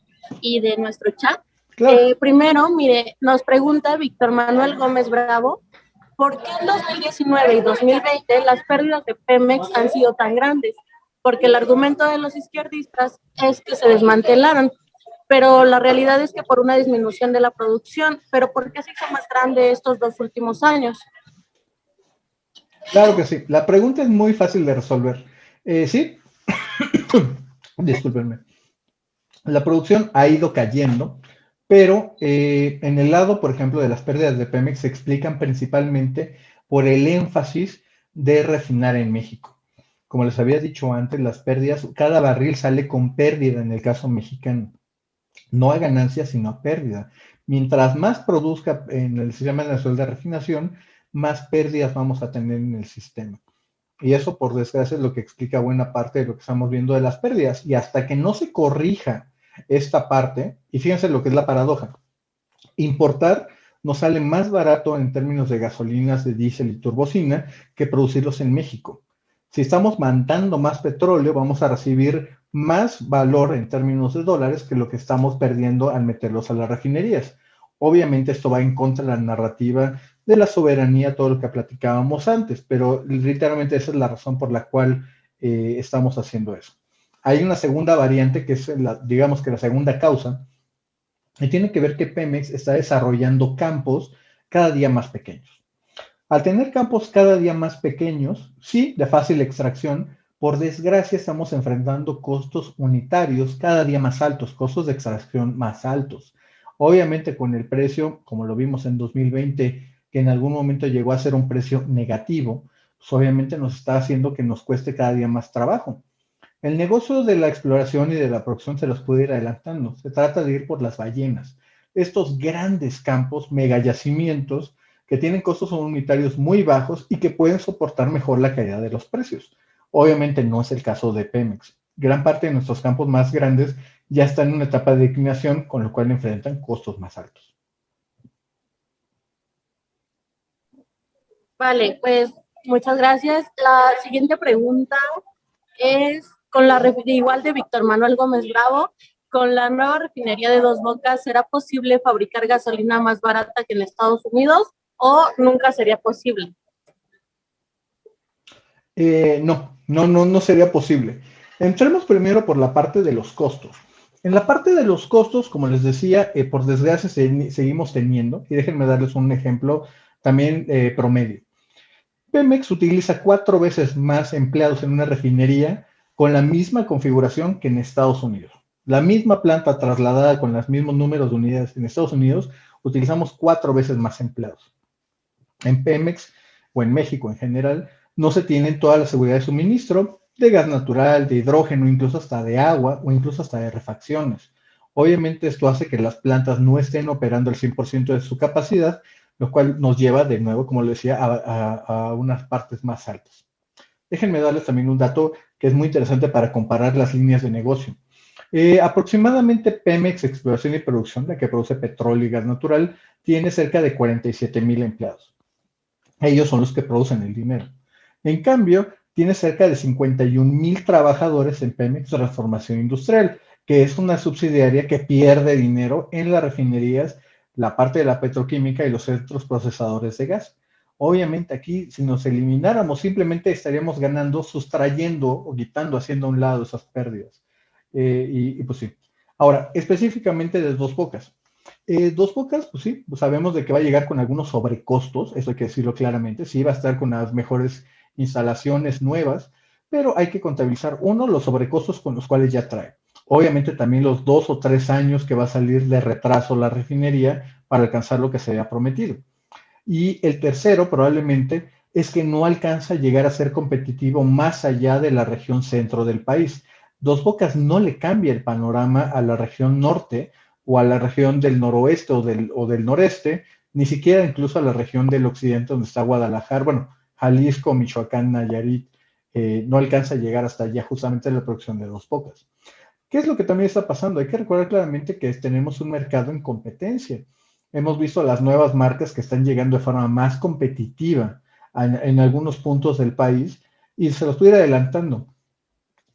y de nuestro chat. Claro. Primero, mire, nos pregunta Víctor Manuel Gómez Bravo, ¿por qué en 2019 y 2020 las pérdidas de Pemex han sido tan grandes? Porque el argumento de los izquierdistas es que se desmantelaron, pero la realidad es que por una disminución de la producción. ¿Pero por qué se hizo más grande estos 2 últimos años? Claro que sí. La pregunta es muy fácil de resolver. Sí, discúlpenme. La producción ha ido cayendo, pero en el lado, por ejemplo, de las pérdidas de Pemex se explican principalmente por el énfasis de refinar en México. Como les había dicho antes, las pérdidas, cada barril sale con pérdida en el caso mexicano. No a ganancia, sino a pérdida. Mientras más produzca en el sistema nacional de refinación, más pérdidas vamos a tener en el sistema. Y eso, por desgracia, es lo que explica buena parte de lo que estamos viendo de las pérdidas. Y hasta que no se corrija esta parte, y fíjense lo que es la paradoja, importar nos sale más barato en términos de gasolinas, de diésel y turbocina que producirlos en México. Si estamos mandando más petróleo, vamos a recibir más valor en términos de dólares que lo que estamos perdiendo al meterlos a las refinerías. Obviamente esto va en contra de la narrativa de la soberanía, todo lo que platicábamos antes, pero literalmente esa es la razón por la cual estamos haciendo eso. Hay una segunda variante que es, digamos que la segunda causa, y tiene que ver que Pemex está desarrollando campos cada día más pequeños. Al tener campos cada día más pequeños, sí, de fácil extracción, por desgracia estamos enfrentando costos unitarios cada día más altos, costos de extracción más altos. Obviamente con el precio, como lo vimos en 2020, que en algún momento llegó a ser un precio negativo, pues obviamente nos está haciendo que nos cueste cada día más trabajo. El negocio de la exploración y de la producción se los puede ir adelantando. Se trata de ir por las ballenas. Estos grandes campos, megayacimientos, que tienen costos unitarios muy bajos y que pueden soportar mejor la caída de los precios. Obviamente no es el caso de Pemex. Gran parte de nuestros campos más grandes ya están en una etapa de declinación, con lo cual enfrentan costos más altos. Vale, pues muchas gracias. La siguiente pregunta es igual de Víctor Manuel Gómez Bravo. ¿Con la nueva refinería de Dos Bocas será posible fabricar gasolina más barata que en Estados Unidos o nunca sería posible? No sería posible. Entremos primero por la parte de los costos. En la parte de los costos, como les decía, por desgracia seguimos teniendo, y déjenme darles un ejemplo también promedio. Pemex utiliza 4 veces más empleados en una refinería con la misma configuración que en Estados Unidos. La misma planta trasladada con los mismos números de unidades en Estados Unidos, utilizamos 4 veces más empleados. En Pemex o en México en general, no se tienen toda la seguridad de suministro de gas natural, de hidrógeno, incluso hasta de agua o incluso hasta de refacciones. Obviamente esto hace que las plantas no estén operando al 100% de su capacidad, lo cual nos lleva de nuevo, como les decía, a unas partes más altas. Déjenme darles también un dato que es muy interesante para comparar las líneas de negocio. Aproximadamente Pemex Exploración y Producción, la que produce petróleo y gas natural, tiene cerca de 47,000 empleados. Ellos son los que producen el dinero. En cambio, tiene cerca de 51,000 trabajadores en Pemex Transformación Industrial, que es una subsidiaria que pierde dinero en las refinerías, la parte de la petroquímica y los centros procesadores de gas. Obviamente aquí, si nos elimináramos, simplemente estaríamos ganando, sustrayendo o quitando, haciendo a un lado esas pérdidas. Y pues sí. Ahora, específicamente de Dos Bocas. Dos Bocas, pues sí, pues sabemos de que va a llegar con algunos sobrecostos, eso hay que decirlo claramente, sí va a estar con las mejores instalaciones nuevas, pero hay que contabilizar, uno, los sobrecostos con los cuales ya trae. Obviamente también los 2 o 3 años que va a salir de retraso la refinería para alcanzar lo que se había prometido. Y el tercero, probablemente, es que no alcanza a llegar a ser competitivo más allá de la región centro del país. Dos Bocas no le cambia el panorama a la región norte o a la región del noroeste o del noreste, ni siquiera incluso a la región del occidente donde está Guadalajara, bueno, Jalisco, Michoacán, Nayarit, no alcanza a llegar hasta allá justamente la producción de Dos Bocas. ¿Qué es lo que también está pasando? Hay que recordar claramente que tenemos un mercado en competencia. Hemos visto las nuevas marcas que están llegando de forma más competitiva en algunos puntos del país y se los estoy adelantando.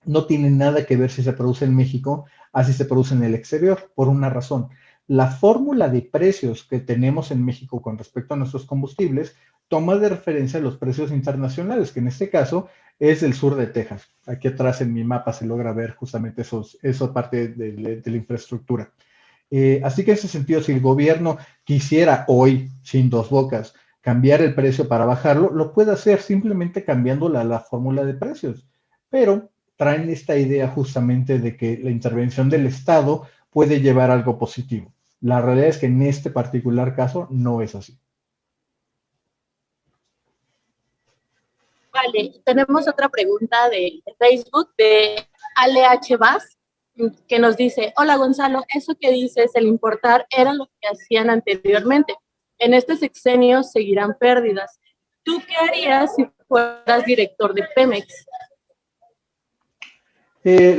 No tiene nada que ver si se produce en México así se produce en el exterior, por una razón. La fórmula de precios que tenemos en México con respecto a nuestros combustibles toma de referencia los precios internacionales, que en este caso es el sur de Texas. Aquí atrás en mi mapa se logra ver justamente esa parte de la infraestructura. Así que en ese sentido, si el gobierno quisiera hoy, sin Dos Bocas, cambiar el precio para bajarlo, lo puede hacer simplemente cambiando la fórmula de precios. Pero traen esta idea justamente de que la intervención del Estado puede llevar a algo positivo. La realidad es que en este particular caso no es así. Vale, tenemos otra pregunta de Facebook de Ale H. Vaz, que nos dice: hola Gonzalo, eso que dices, el importar era lo que hacían anteriormente. En este sexenio seguirán pérdidas. ¿Tú qué harías si fueras director de Pemex?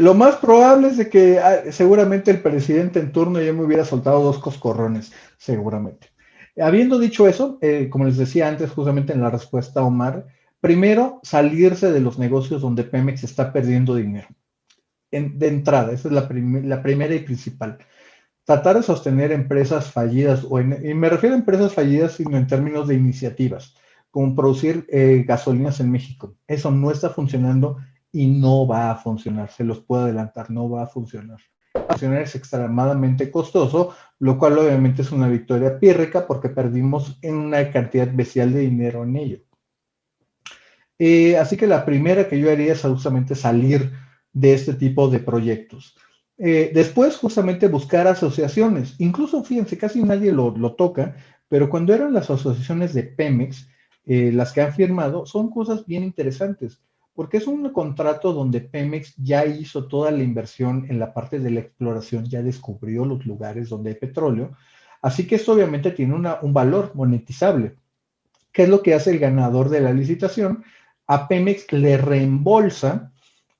Lo más probable es de que seguramente el presidente en turno ya me hubiera soltado 2 coscorrones, seguramente. Habiendo dicho eso, como les decía antes, justamente en la respuesta a Omar, primero salirse de los negocios donde Pemex está perdiendo dinero. de entrada, esa es la primera y principal. Tratar de sostener empresas fallidas, y me refiero a empresas fallidas, sino en términos de iniciativas, como producir gasolinas en México. Eso no está funcionando y no va a funcionar, se los puedo adelantar, no va a funcionar. Funcionar es extremadamente costoso, lo cual obviamente es una victoria pírrica porque perdimos en una cantidad bestial de dinero en ello. Así que la primera que yo haría es justamente salir de este tipo de proyectos. Después justamente buscar asociaciones, incluso fíjense, casi nadie lo toca, pero cuando eran las asociaciones de Pemex, las que han firmado, son cosas bien interesantes, porque es un contrato donde Pemex ya hizo toda la inversión en la parte de la exploración, ya descubrió los lugares donde hay petróleo, así que esto obviamente tiene un valor monetizable. ¿Qué es lo que hace el ganador de la licitación? A Pemex le reembolsa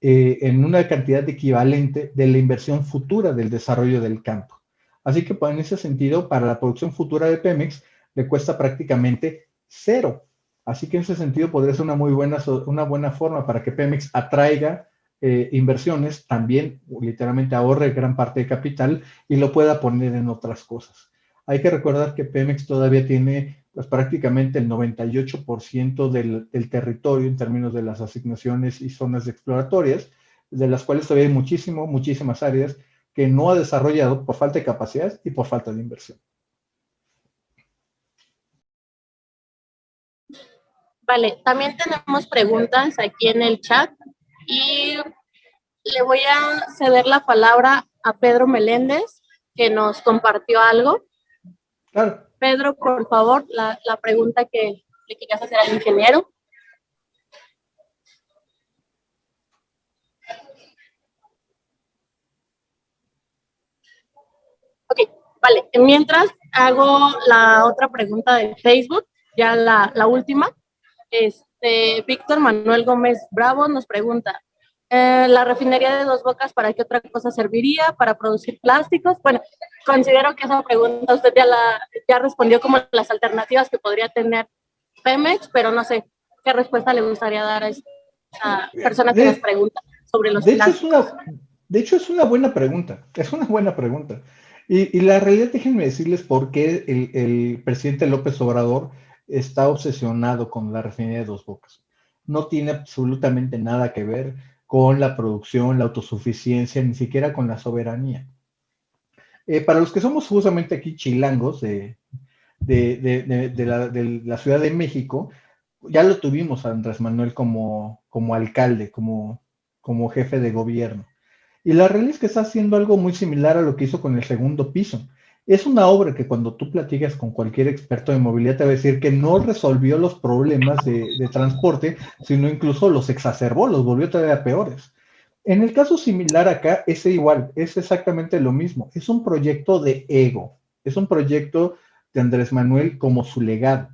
en una cantidad equivalente de la inversión futura del desarrollo del campo. Así que pues, en ese sentido, para la producción futura de Pemex, le cuesta prácticamente cero. Así que en ese sentido podría ser una buena forma para que Pemex atraiga inversiones, también literalmente ahorre gran parte de capital y lo pueda poner en otras cosas. Hay que recordar que Pemex todavía tiene pues, prácticamente el 98% del territorio en términos de las asignaciones y zonas exploratorias, de las cuales todavía hay muchísimas áreas que no ha desarrollado por falta de capacidad y por falta de inversión. Vale, también tenemos preguntas aquí en el chat y le voy a ceder la palabra a Pedro Meléndez, que nos compartió algo. Claro. Pedro, por favor, la pregunta que le querías hacer al ingeniero. Ok, vale. Mientras hago la otra pregunta de Facebook, ya la última. Víctor Manuel Gómez Bravo nos pregunta, ¿la refinería de Dos Bocas para qué otra cosa serviría? ¿Para producir plásticos? Bueno, considero que esa pregunta usted ya respondió como las alternativas que podría tener Pemex, pero no sé qué respuesta le gustaría dar a esta persona que nos pregunta sobre los plásticos. De hecho, es una buena pregunta, es una buena pregunta. Y la realidad, déjenme decirles por qué el presidente López Obrador está obsesionado con la refinería de Dos Bocas. No tiene absolutamente nada que ver con la producción, la autosuficiencia, ni siquiera con la soberanía. Para los que somos justamente aquí chilangos de la Ciudad de México, ya lo tuvimos a Andrés Manuel como alcalde, como jefe de gobierno. Y la realidad es que está haciendo algo muy similar a lo que hizo con el segundo piso. Es una obra que cuando tú platicas con cualquier experto de movilidad te va a decir que no resolvió los problemas de transporte, sino incluso los exacerbó, los volvió todavía peores. En el caso similar acá es igual, es exactamente lo mismo. Es un proyecto de ego, es un proyecto de Andrés Manuel como su legado.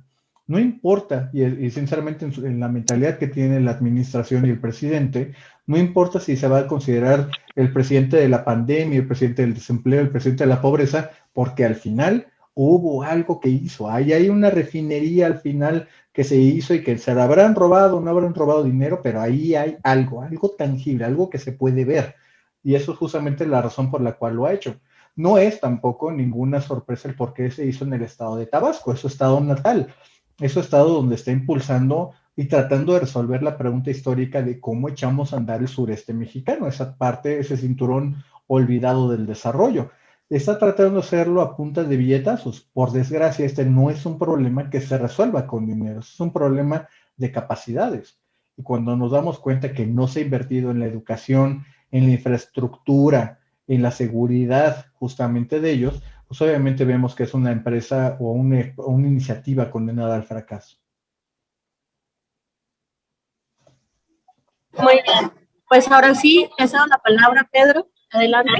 No importa, y sinceramente en la mentalidad que tiene la administración y el presidente, no importa si se va a considerar el presidente de la pandemia, el presidente del desempleo, el presidente de la pobreza, porque al final hubo algo que hizo. Ahí hay una refinería al final que se hizo y que se la habrán robado, no habrán robado dinero, pero ahí hay algo tangible, algo que se puede ver. Y eso es justamente la razón por la cual lo ha hecho. No es tampoco ninguna sorpresa el por qué se hizo en el estado de Tabasco, es su estado natal. Es su estado donde está impulsando y tratando de resolver la pregunta histórica de cómo echamos a andar el sureste mexicano, esa parte, ese cinturón olvidado del desarrollo. Está tratando de hacerlo a punta de billetazos. Por desgracia, este no es un problema que se resuelva con dinero, es un problema de capacidades. Y cuando nos damos cuenta que no se ha invertido en la educación, en la infraestructura, en la seguridad justamente de ellos, pues obviamente vemos que es una empresa o una iniciativa condenada al fracaso. Muy bien, pues ahora sí, le cedo la palabra a Pedro, adelante.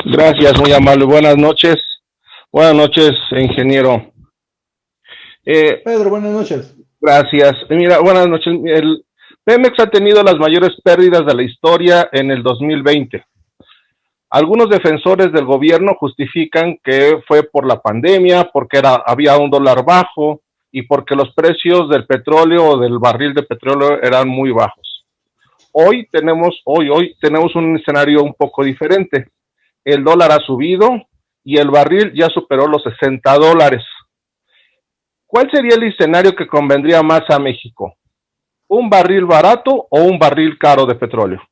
Gracias, muy amable, buenas noches, ingeniero. Pedro, buenas noches. Gracias, mira, buenas noches, el Pemex ha tenido las mayores pérdidas de la historia en el 2020. Algunos defensores del gobierno justifican que fue por la pandemia, porque había un dólar bajo y porque los precios del petróleo o del barril de petróleo eran muy bajos. Hoy tenemos un escenario un poco diferente. El dólar ha subido y el barril ya superó los $60. ¿Cuál sería el escenario que convendría más a México? ¿Un barril barato o un barril caro de petróleo?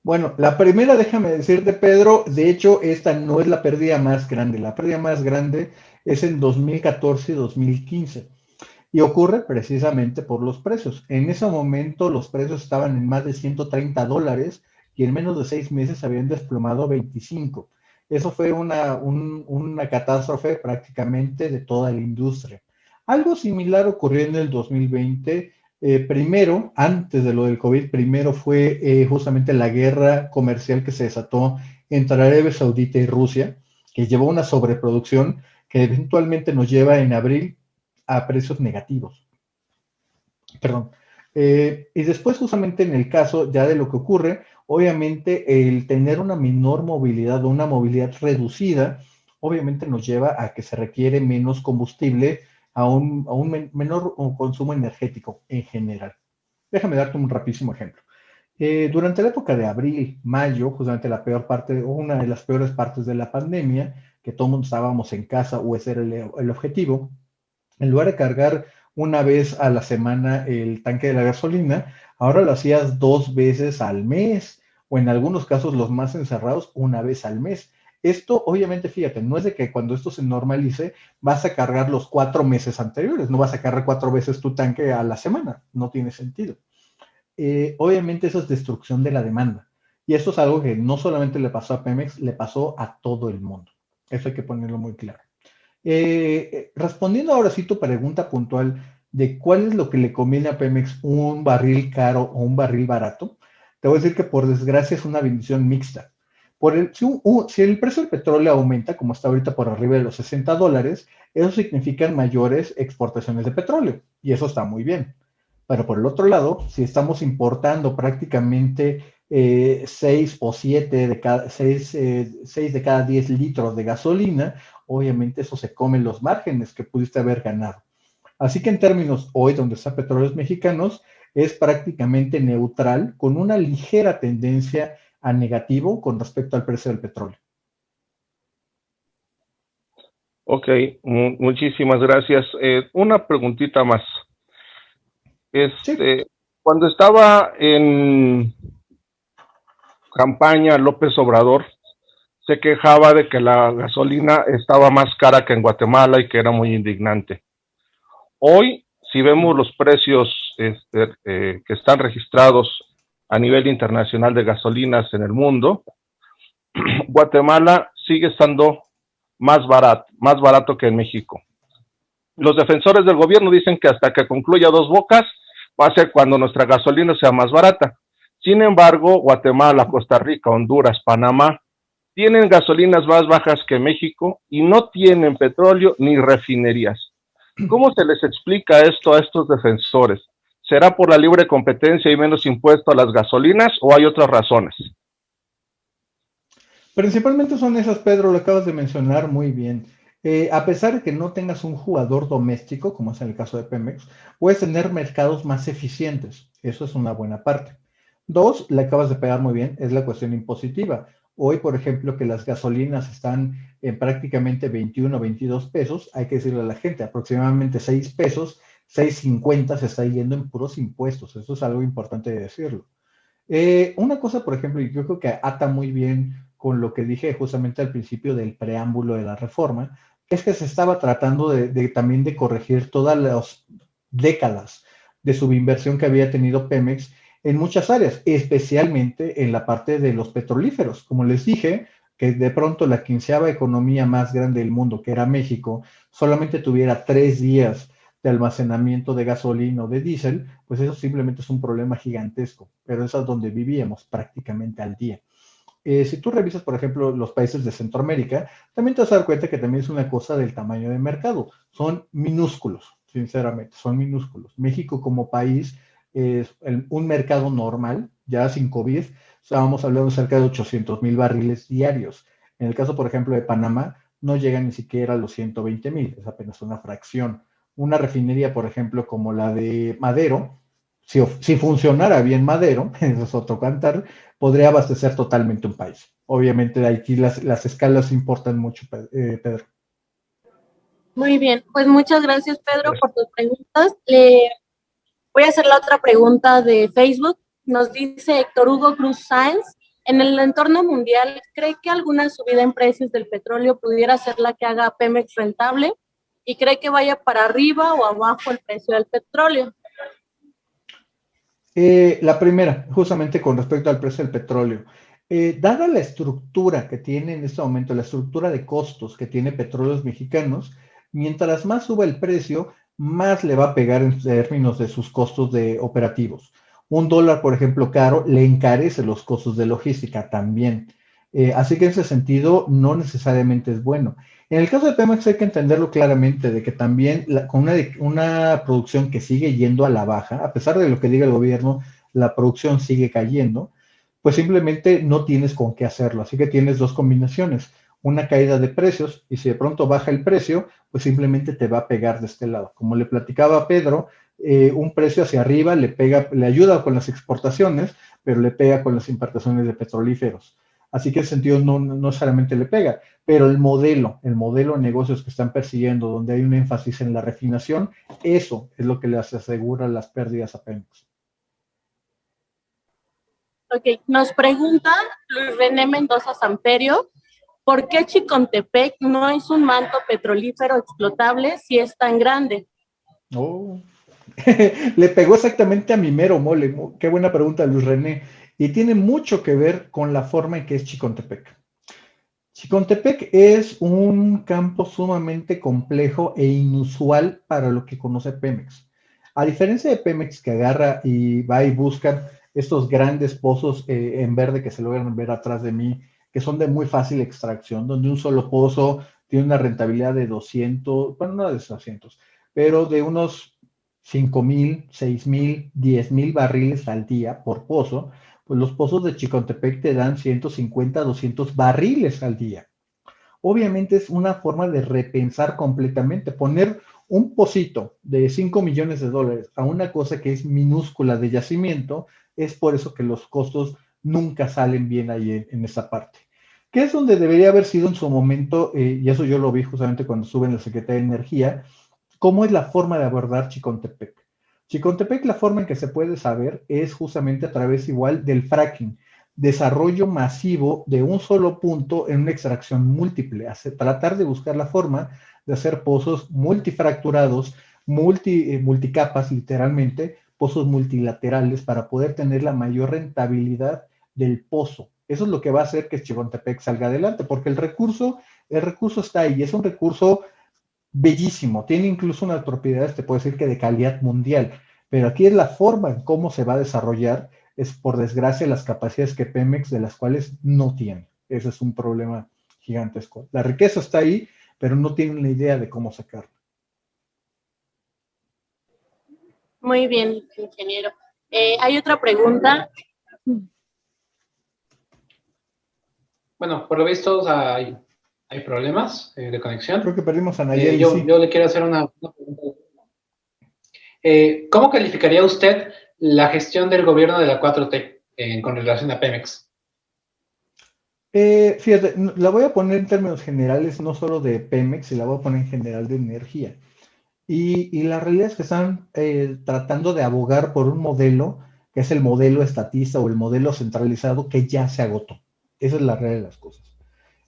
Bueno, la primera, déjame decirte, Pedro, de hecho, esta no es la pérdida más grande. La pérdida más grande es en 2014 y 2015. Y ocurre precisamente por los precios. En ese momento los precios estaban en más de $130 y en menos de 6 meses habían desplomado a 25. Eso fue una catástrofe prácticamente de toda la industria. Algo similar ocurrió en el 2020. Primero, antes de lo del COVID, primero fue justamente la guerra comercial que se desató entre Arabia Saudita y Rusia, que llevó una sobreproducción que eventualmente nos lleva en abril a precios negativos. Perdón. Y después, justamente en el caso ya de lo que ocurre, obviamente el tener una menor movilidad o una movilidad reducida, obviamente nos lleva a que se requiere menos combustible, a un menor consumo energético en general. Déjame darte un rapidísimo ejemplo. Durante la época de abril, mayo, justamente la peor parte, o una de las peores partes de la pandemia, que todo el mundo estábamos en casa o ese era el objetivo, en lugar de cargar una vez a la semana el tanque de la gasolina, ahora lo hacías 2 veces al mes, o en algunos casos los más encerrados, una vez al mes. Esto, obviamente, fíjate, no es de que cuando esto se normalice vas a cargar los 4 meses anteriores, no vas a cargar 4 veces tu tanque a la semana, no tiene sentido. Obviamente eso es destrucción de la demanda. Y esto es algo que no solamente le pasó a Pemex, le pasó a todo el mundo. Eso hay que ponerlo muy claro. Respondiendo ahora sí tu pregunta puntual de cuál es lo que le conviene a Pemex, un barril caro o un barril barato, te voy a decir que por desgracia es una bendición mixta. Si el precio del petróleo aumenta, como está ahorita por arriba de los $60, eso significa mayores exportaciones de petróleo y eso está muy bien. Pero por el otro lado, si estamos importando prácticamente 6 o 7 de cada 6 de cada 10 litros de gasolina, obviamente eso se come los márgenes que pudiste haber ganado. Así que en términos hoy, donde está Petróleos Mexicanos, es prácticamente neutral, con una ligera tendencia a negativo con respecto al precio del petróleo. Ok, muchísimas gracias. Una preguntita más. Sí. Cuando estaba en campaña López Obrador, se quejaba de que la gasolina estaba más cara que en Guatemala y que era muy indignante. Hoy, si vemos los precios que están registrados a nivel internacional de gasolinas en el mundo, Guatemala sigue estando más barato que en México. Los defensores del gobierno dicen que hasta que concluya Dos Bocas va a ser cuando nuestra gasolina sea más barata. Sin embargo, Guatemala, Costa Rica, Honduras, Panamá tienen gasolinas más bajas que México y no tienen petróleo ni refinerías. ¿Cómo se les explica esto a estos defensores? ¿Será por la libre competencia y menos impuesto a las gasolinas o hay otras razones? Principalmente son esas, Pedro, lo acabas de mencionar muy bien. A pesar de que no tengas un jugador doméstico, como es en el caso de Pemex, puedes tener mercados más eficientes. Eso es una buena parte. Dos, le acabas de pegar muy bien, es la cuestión impositiva. Hoy, por ejemplo, que las gasolinas están en prácticamente 21 o 22 pesos, hay que decirle a la gente, aproximadamente 6 pesos, 6.50 se está yendo en puros impuestos. Eso es algo importante de decirlo. Una cosa, por ejemplo, y yo creo que ata muy bien con lo que dije justamente al principio del preámbulo de la reforma, es que se estaba tratando también de corregir todas las décadas de subinversión que había tenido Pemex en muchas áreas, especialmente en la parte de los petrolíferos. Como les dije, que de pronto la 15ª economía más grande del mundo, que era México, solamente tuviera 3 días de almacenamiento de gasolina o de diésel, pues eso simplemente es un problema gigantesco, pero eso es donde vivíamos prácticamente al día. Si tú revisas, por ejemplo, los países de Centroamérica, también te vas a dar cuenta que también es una cosa del tamaño de mercado. Son minúsculos, sinceramente, son minúsculos. México como país es un mercado normal, ya sin COVID, estábamos hablando de cerca de 800,000 barriles diarios. En el caso, por ejemplo, de Panamá, no llega ni siquiera a los 120,000, es apenas una fracción. Una refinería, por ejemplo, como la de Madero, si funcionara bien Madero, eso es otro cantar, podría abastecer totalmente un país. Obviamente aquí las escalas importan mucho, Pedro. Muy bien, pues muchas gracias, Pedro, por tus preguntas. Le voy a hacer la otra pregunta de Facebook. Nos dice Héctor Hugo Cruz Sáenz, en el entorno mundial, ¿cree que alguna subida en precios del petróleo pudiera ser la que haga a Pemex rentable? ¿Y cree que vaya para arriba o abajo el precio del petróleo? La primera, justamente con respecto al precio del petróleo. Dada la estructura que tiene en este momento, la estructura de costos que tiene Petróleos Mexicanos, mientras más suba el precio, más le va a pegar en términos de sus costos de operativos. Un dólar, por ejemplo, caro, le encarece los costos de logística también. Así que en ese sentido, no necesariamente es bueno. En el caso de Pemex hay que entenderlo claramente, de que también con una producción que sigue yendo a la baja, a pesar de lo que diga el gobierno, la producción sigue cayendo, pues simplemente no tienes con qué hacerlo. Así que tienes dos combinaciones, una caída de precios, y si de pronto baja el precio, pues simplemente te va a pegar de este lado. Como le platicaba a Pedro, un precio hacia arriba le ayuda con las exportaciones, pero le pega con las importaciones de petrolíferos. Así que en ese sentido no necesariamente le pega, pero el modelo de negocios que están persiguiendo, donde hay un énfasis en la refinación, eso es lo que les asegura las pérdidas a Pemex. Ok, nos pregunta Luis René Mendoza Samperio, ¿por qué Chicontepec no es un manto petrolífero explotable si es tan grande? Oh. Le pegó exactamente a mi mero mole. Qué buena pregunta, Luis René. Y tiene mucho que ver con la forma en que es Chicontepec. Chicontepec es un campo sumamente complejo e inusual para lo que conoce Pemex. A diferencia de Pemex, que agarra y va y busca estos grandes pozos en verde que se logran ver atrás de mí, que son de muy fácil extracción, donde un solo pozo tiene una rentabilidad de 200, bueno, no de 200, pero de unos 5,000, 6,000, 10,000 barriles al día por pozo. Pues los pozos de Chicontepec te dan 150, 200 barriles al día. Obviamente es una forma de repensar completamente, poner un pocito de 5 millones de dólares a una cosa que es minúscula de yacimiento, es por eso que los costos nunca salen bien ahí en esa parte. Que es donde debería haber sido en su momento, y eso yo lo vi justamente cuando estuve en la Secretaría de Energía, cómo es la forma de abordar Chicontepec. Chicontepec, la forma en que se puede saber es justamente a través igual del fracking, desarrollo masivo de un solo punto en una extracción múltiple, tratar de buscar la forma de hacer pozos multifracturados, multicapas literalmente, pozos multilaterales para poder tener la mayor rentabilidad del pozo. Eso es lo que va a hacer que Chicontepec salga adelante, porque el recurso está ahí, es un recurso bellísimo, tiene incluso unas propiedades, te puedo decir que de calidad mundial, pero aquí es la forma en cómo se va a desarrollar, es por desgracia las capacidades que Pemex de las cuales no tiene. Ese es un problema gigantesco. La riqueza está ahí, pero no tienen la idea de cómo sacarla. Muy bien, ingeniero. Hay otra pregunta. Bueno, por lo visto hay problemas de conexión. Creo que perdimos a Nayeli. Yo le quiero hacer una pregunta. ¿Cómo calificaría usted la gestión del gobierno de la 4T con relación a Pemex? Fíjate, la voy a poner en términos generales, no solo de Pemex, y la voy a poner en general de energía. Y la realidad es que están tratando de abogar por un modelo que es el modelo estatista o el modelo centralizado que ya se agotó. Esa es la realidad de las cosas.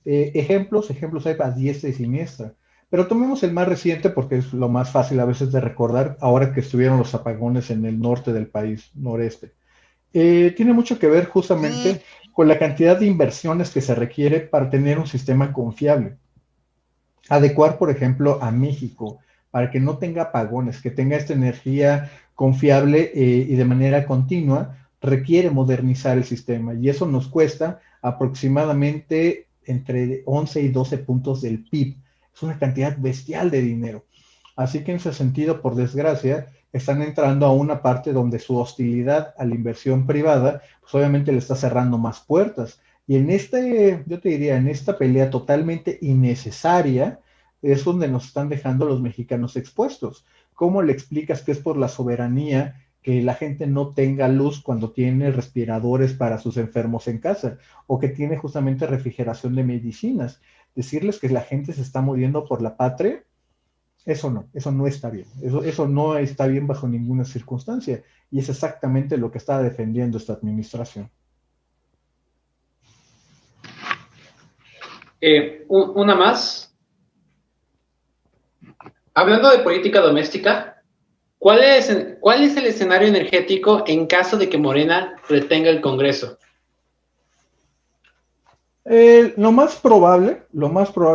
Ejemplos hay a diestra y siniestra. Pero tomemos el más reciente porque es lo más fácil a veces de recordar ahora que estuvieron los apagones en el norte del país, noreste. Tiene mucho que ver justamente con la cantidad de inversiones que se requiere para tener un sistema confiable. Adecuar, por ejemplo, a México para que no tenga apagones, que tenga esta energía confiable y de manera continua, requiere modernizar el sistema y eso nos cuesta aproximadamente entre 11 y 12 puntos del PIB. Es una cantidad bestial de dinero. Así que en ese sentido, por desgracia, están entrando a una parte donde su hostilidad a la inversión privada, pues obviamente le está cerrando más puertas. Y yo te diría, en esta pelea totalmente innecesaria, es donde nos están dejando los mexicanos expuestos. ¿Cómo le explicas que es por la soberanía que la gente no tenga luz cuando tiene respiradores para sus enfermos en casa o que tiene justamente refrigeración de medicinas. Decirles que la gente se está muriendo por la patria, eso no está bien. Eso no está bien bajo ninguna circunstancia. Y es exactamente lo que está defendiendo esta administración. Una más. Hablando de política doméstica, ¿cuál es el escenario energético en caso de que Morena retenga el Congreso? Lo más probable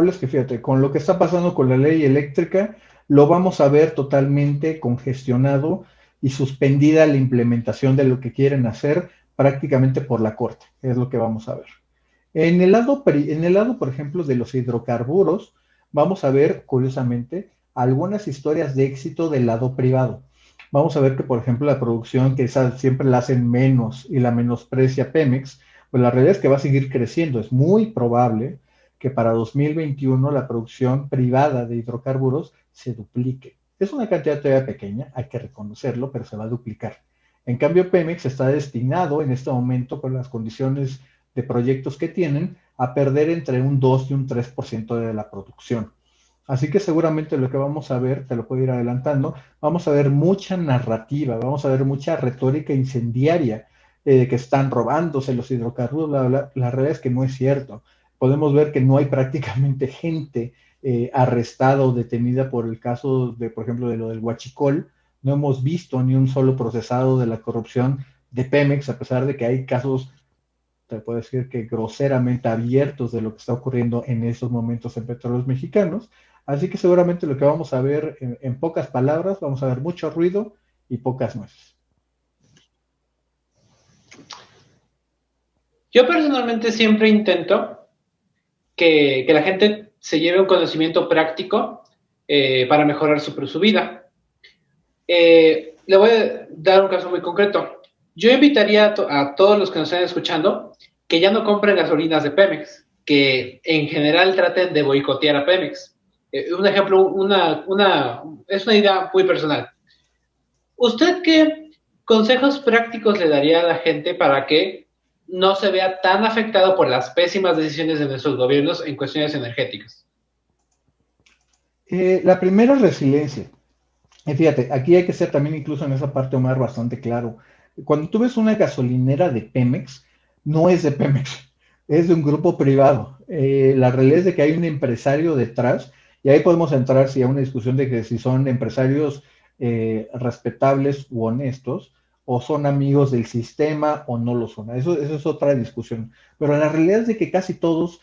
es que, fíjate, con lo que está pasando con la ley eléctrica, lo vamos a ver totalmente congestionado y suspendida la implementación de lo que quieren hacer prácticamente por la Corte, es lo que vamos a ver. En el lado, por ejemplo, de los hidrocarburos, vamos a ver, curiosamente, algunas historias de éxito del lado privado. Vamos a ver que, por ejemplo, la producción, que siempre la hacen menos y la menosprecia Pemex, pues la realidad es que va a seguir creciendo. Es muy probable que para 2021 la producción privada de hidrocarburos se duplique. Es una cantidad todavía pequeña, hay que reconocerlo, pero se va a duplicar. En cambio, Pemex está destinado en este momento, con las condiciones de proyectos que tienen, a perder entre un 2 y un 3% de la producción. Así que seguramente lo que vamos a ver, te lo puedo ir adelantando, vamos a ver mucha narrativa, vamos a ver mucha retórica incendiaria, que están robándose los hidrocarburos, bla, bla. La realidad es que no es cierto. Podemos ver que no hay prácticamente gente arrestada o detenida por el caso de, por ejemplo, de lo del huachicol. No hemos visto ni un solo procesado de la corrupción de Pemex, a pesar de que hay casos, te puedo decir que groseramente abiertos de lo que está ocurriendo en esos momentos en Petróleos Mexicanos. Así que seguramente lo que vamos a ver, en pocas palabras, vamos a ver mucho ruido y pocas nueces. Yo personalmente siempre intento que la gente se lleve un conocimiento práctico para mejorar su vida. Le voy a dar un caso muy concreto. Yo invitaría a todos los que nos estén escuchando que ya no compren gasolinas de Pemex, que en general traten de boicotear a Pemex. Un ejemplo, es una idea muy personal. ¿Usted qué consejos prácticos le daría a la gente para que no se vea tan afectado por las pésimas decisiones de nuestros gobiernos en cuestiones energéticas? La primera es resiliencia. Fíjate, aquí hay que ser también, incluso en esa parte, Omar, bastante claro. Cuando tú ves una gasolinera de Pemex, no es de Pemex, es de un grupo privado. La realidad es de que hay un empresario detrás, y ahí podemos entrar a una discusión de que si son empresarios respetables u honestos, o son amigos del sistema o no lo son. Eso es otra discusión. Pero la realidad es de que casi todos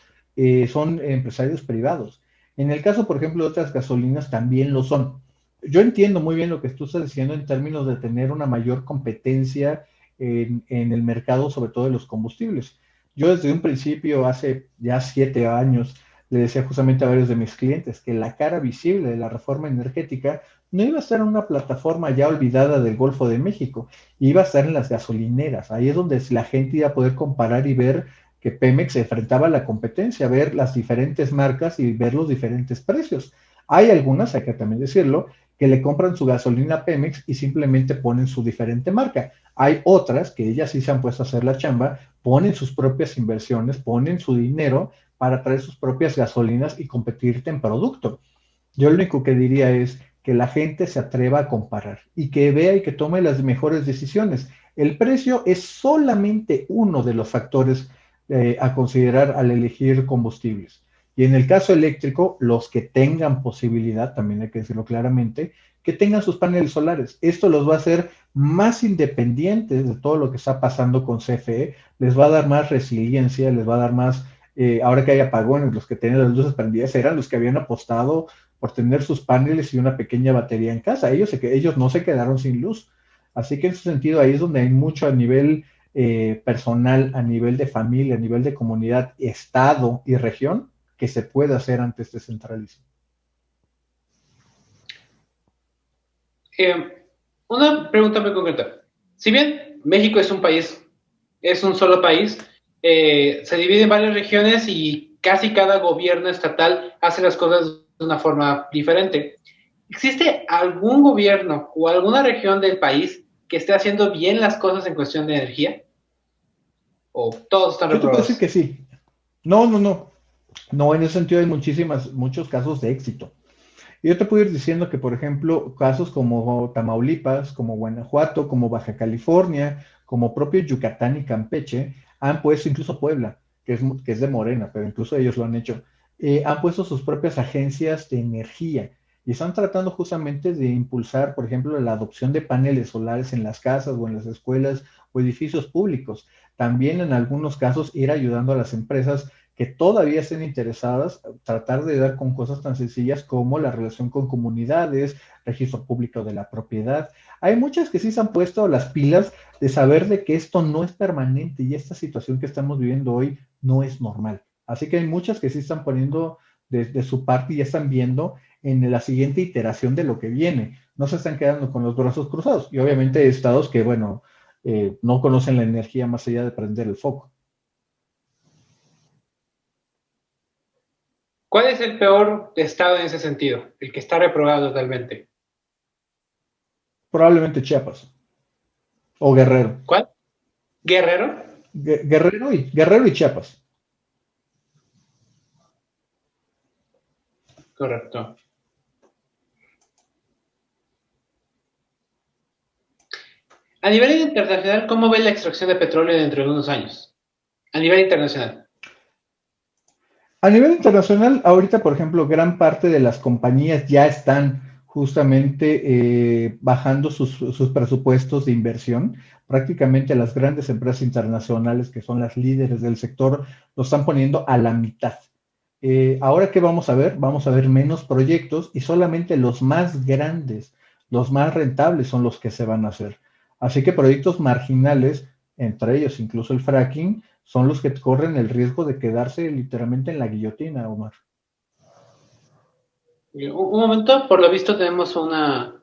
son empresarios privados. En el caso, por ejemplo, de otras gasolinas también lo son. Yo entiendo muy bien lo que tú estás diciendo en términos de tener una mayor competencia en el mercado, sobre todo de los combustibles. Yo desde un principio, hace ya 7 años, le decía justamente a varios de mis clientes que la cara visible de la reforma energética no iba a estar en una plataforma ya olvidada del Golfo de México, iba a estar en las gasolineras. Ahí es donde la gente iba a poder comparar y ver que Pemex se enfrentaba a la competencia, ver las diferentes marcas y ver los diferentes precios. Hay algunas, hay que también decirlo, que le compran su gasolina a Pemex y simplemente ponen su diferente marca. Hay otras que ellas sí se han puesto a hacer la chamba, ponen sus propias inversiones, ponen su dinero para traer sus propias gasolinas y competirte en producto. Yo lo único que diría es que la gente se atreva a comparar y que vea y que tome las mejores decisiones. El precio es solamente uno de los factores a considerar al elegir combustibles. Y en el caso eléctrico, los que tengan posibilidad, también hay que decirlo claramente, que tengan sus paneles solares. Esto los va a hacer más independientes de todo lo que está pasando con CFE, les va a dar más resiliencia, les va a dar más, ahora que hay apagones, los que tenían las luces prendidas eran los que habían apostado por tener sus paneles y una pequeña batería en casa. Ellos no se quedaron sin luz. Así que en ese sentido ahí es donde hay mucho a nivel personal, a nivel de familia, a nivel de comunidad, estado y región, que se puede hacer ante este centralismo. Una pregunta muy concreta. Si bien México es un país, es un solo país, se divide en varias regiones y casi cada gobierno estatal hace las cosas de una forma diferente. ¿Existe algún gobierno o alguna región del país que esté haciendo bien las cosas en cuestión de energía? ¿O todos están Yo te puedo reprobados? decir que sí. No. No, en ese sentido hay muchos casos de éxito. Y yo te puedo ir diciendo que, por ejemplo, casos como Tamaulipas, como Guanajuato, como Baja California, como propio Yucatán y Campeche, han puesto, incluso Puebla, que es de Morena, pero incluso ellos lo han hecho, han puesto sus propias agencias de energía y están tratando justamente de impulsar, por ejemplo, la adopción de paneles solares en las casas o en las escuelas o edificios públicos. También en algunos casos ir ayudando a las empresas que todavía estén interesadas, tratar de dar con cosas tan sencillas como la relación con comunidades, registro público de la propiedad. Hay muchas que sí se han puesto las pilas de saber de que esto no es permanente y esta situación que estamos viviendo hoy no es normal. Así que hay muchas que sí están poniendo de su parte y ya están viendo en la siguiente iteración de lo que viene. No se están quedando con los brazos cruzados. Y obviamente hay estados que, bueno, no conocen la energía más allá de prender el foco. ¿Cuál es el peor estado en ese sentido? El que está reprobado totalmente. Probablemente Chiapas o Guerrero. ¿Cuál? ¿Guerrero? Guerrero y Chiapas. Correcto. A nivel internacional, ¿cómo ve la extracción de petróleo dentro de unos años? A nivel internacional. A nivel internacional, ahorita, por ejemplo, gran parte de las compañías ya están justamente bajando sus presupuestos de inversión. Prácticamente las grandes empresas internacionales, que son las líderes del sector, lo están poniendo a la mitad. Ahora, ¿qué vamos a ver? Vamos a ver menos proyectos y solamente los más grandes, los más rentables son los que se van a hacer. Así que proyectos marginales, entre ellos incluso el fracking, son los que corren el riesgo de quedarse literalmente en la guillotina, Omar. Un momento, por lo visto tenemos una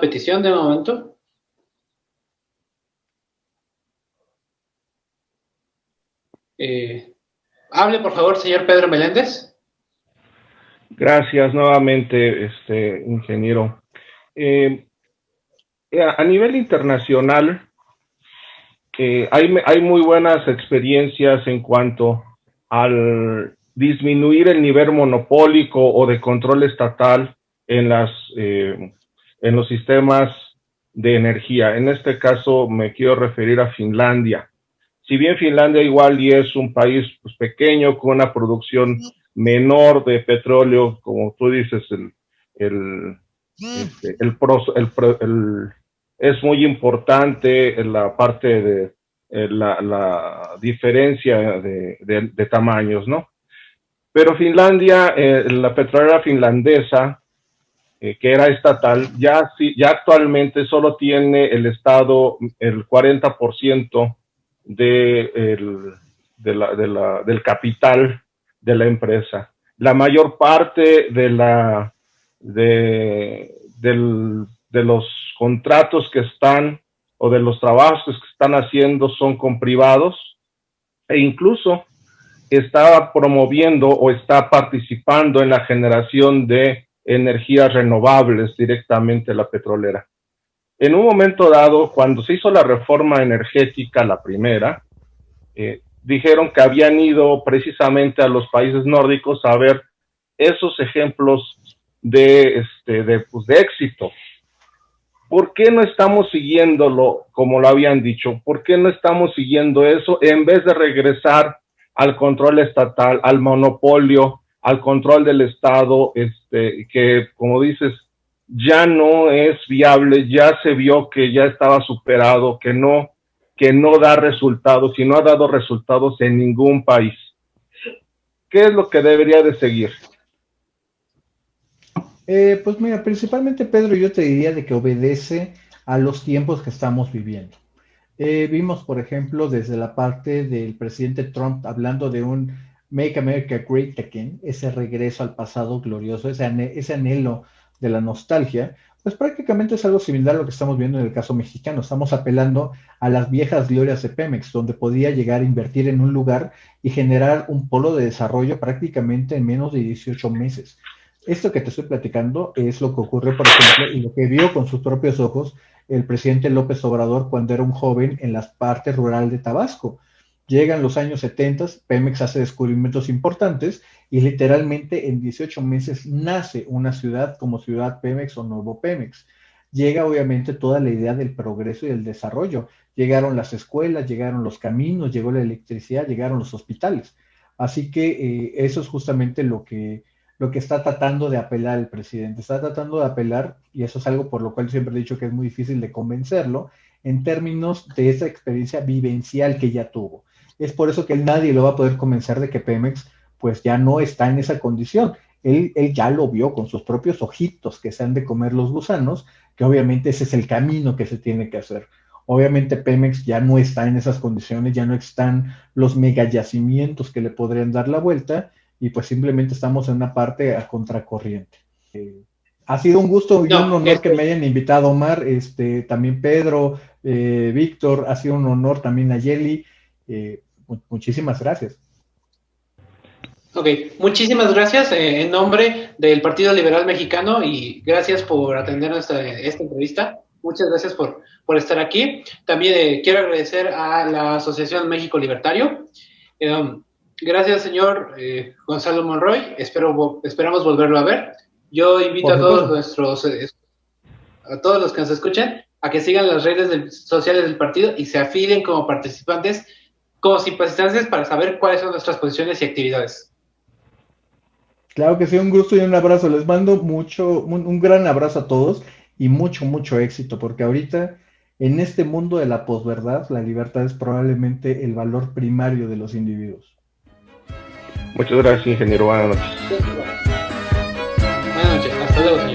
petición de un momento. Hable, por favor, señor Pedro Meléndez. Gracias nuevamente, ingeniero. A nivel internacional, hay muy buenas experiencias en cuanto al disminuir el nivel monopólico o de control estatal en los sistemas de energía. En este caso me quiero referir a Finlandia. Si bien Finlandia igual y es un país pues, pequeño con una producción menor de petróleo, como tú dices, es muy importante la parte de la diferencia de tamaños, ¿no? Pero Finlandia, la petrolera finlandesa, que era estatal, ya actualmente solo tiene el Estado el 40% del capital de la empresa. La mayor parte de los contratos que están o de los trabajos que están haciendo son con privados e incluso está promoviendo o está participando en la generación de energías renovables directamente la petrolera. En un momento dado, cuando se hizo la reforma energética, la primera, dijeron que habían ido precisamente a los países nórdicos a ver esos ejemplos de éxito. ¿Por qué no estamos siguiéndolo como lo habían dicho? ¿Por qué no estamos siguiendo eso en vez de regresar al control estatal, al monopolio, al control del Estado, que como dices, ya no es viable, ya se vio que ya estaba superado, que no da resultados y no ha dado resultados en ningún país? ¿Qué es lo que debería de seguir? Pues mira, principalmente, Pedro, yo te diría de que obedece a los tiempos que estamos viviendo. Vimos, por ejemplo, desde la parte del presidente Trump hablando de un Make America Great Again, ese regreso al pasado glorioso, ese anhelo de la nostalgia, pues prácticamente es algo similar a lo que estamos viendo en el caso mexicano. Estamos apelando a las viejas glorias de Pemex, donde podía llegar a invertir en un lugar y generar un polo de desarrollo prácticamente en menos de 18 meses. Esto que te estoy platicando es lo que ocurrió, por ejemplo, y lo que vio con sus propios ojos el presidente López Obrador cuando era un joven en las partes rural de Tabasco. Llegan los años 70, Pemex hace descubrimientos importantes y literalmente en 18 meses nace una ciudad como Ciudad Pemex o Nuevo Pemex. Llega obviamente toda la idea del progreso y del desarrollo. Llegaron las escuelas, llegaron los caminos, llegó la electricidad, llegaron los hospitales. Así que eso es justamente lo que está tratando de apelar el presidente. Está tratando de apelar, y eso es algo por lo cual siempre he dicho que es muy difícil de convencerlo, en términos de esa experiencia vivencial que ya tuvo. Es por eso que nadie lo va a poder convencer de que Pemex pues ya no está en esa condición. Él ya lo vio con sus propios ojitos que se han de comer los gusanos, que obviamente ese es el camino que se tiene que hacer. Obviamente Pemex ya no está en esas condiciones, ya no están los megayacimientos que le podrían dar la vuelta, y pues simplemente estamos en una parte a contracorriente. Ha sido un gusto y un honor que me hayan invitado, Omar, también Pedro, Víctor, ha sido un honor también Nayeli, muchísimas gracias. Ok, muchísimas gracias en nombre del Partido Liberal Mexicano y gracias por atender esta entrevista. Muchas gracias por estar aquí. También quiero agradecer a la Asociación México Libertario. Gracias, señor Gonzalo Monroy. Esperamos volverlo a ver. Yo invito a todos a todos los que nos escuchan a que sigan las redes sociales del partido y se afilien como participantes, como simpatizantes para saber cuáles son nuestras posiciones y actividades. Claro que sí, un gusto y un abrazo. Les mando un gran abrazo a todos y mucho éxito, porque ahorita en este mundo de la posverdad, la libertad es probablemente el valor primario de los individuos. Muchas gracias, ingeniero. Buenas noches. Buenas noches. Hasta luego, señor.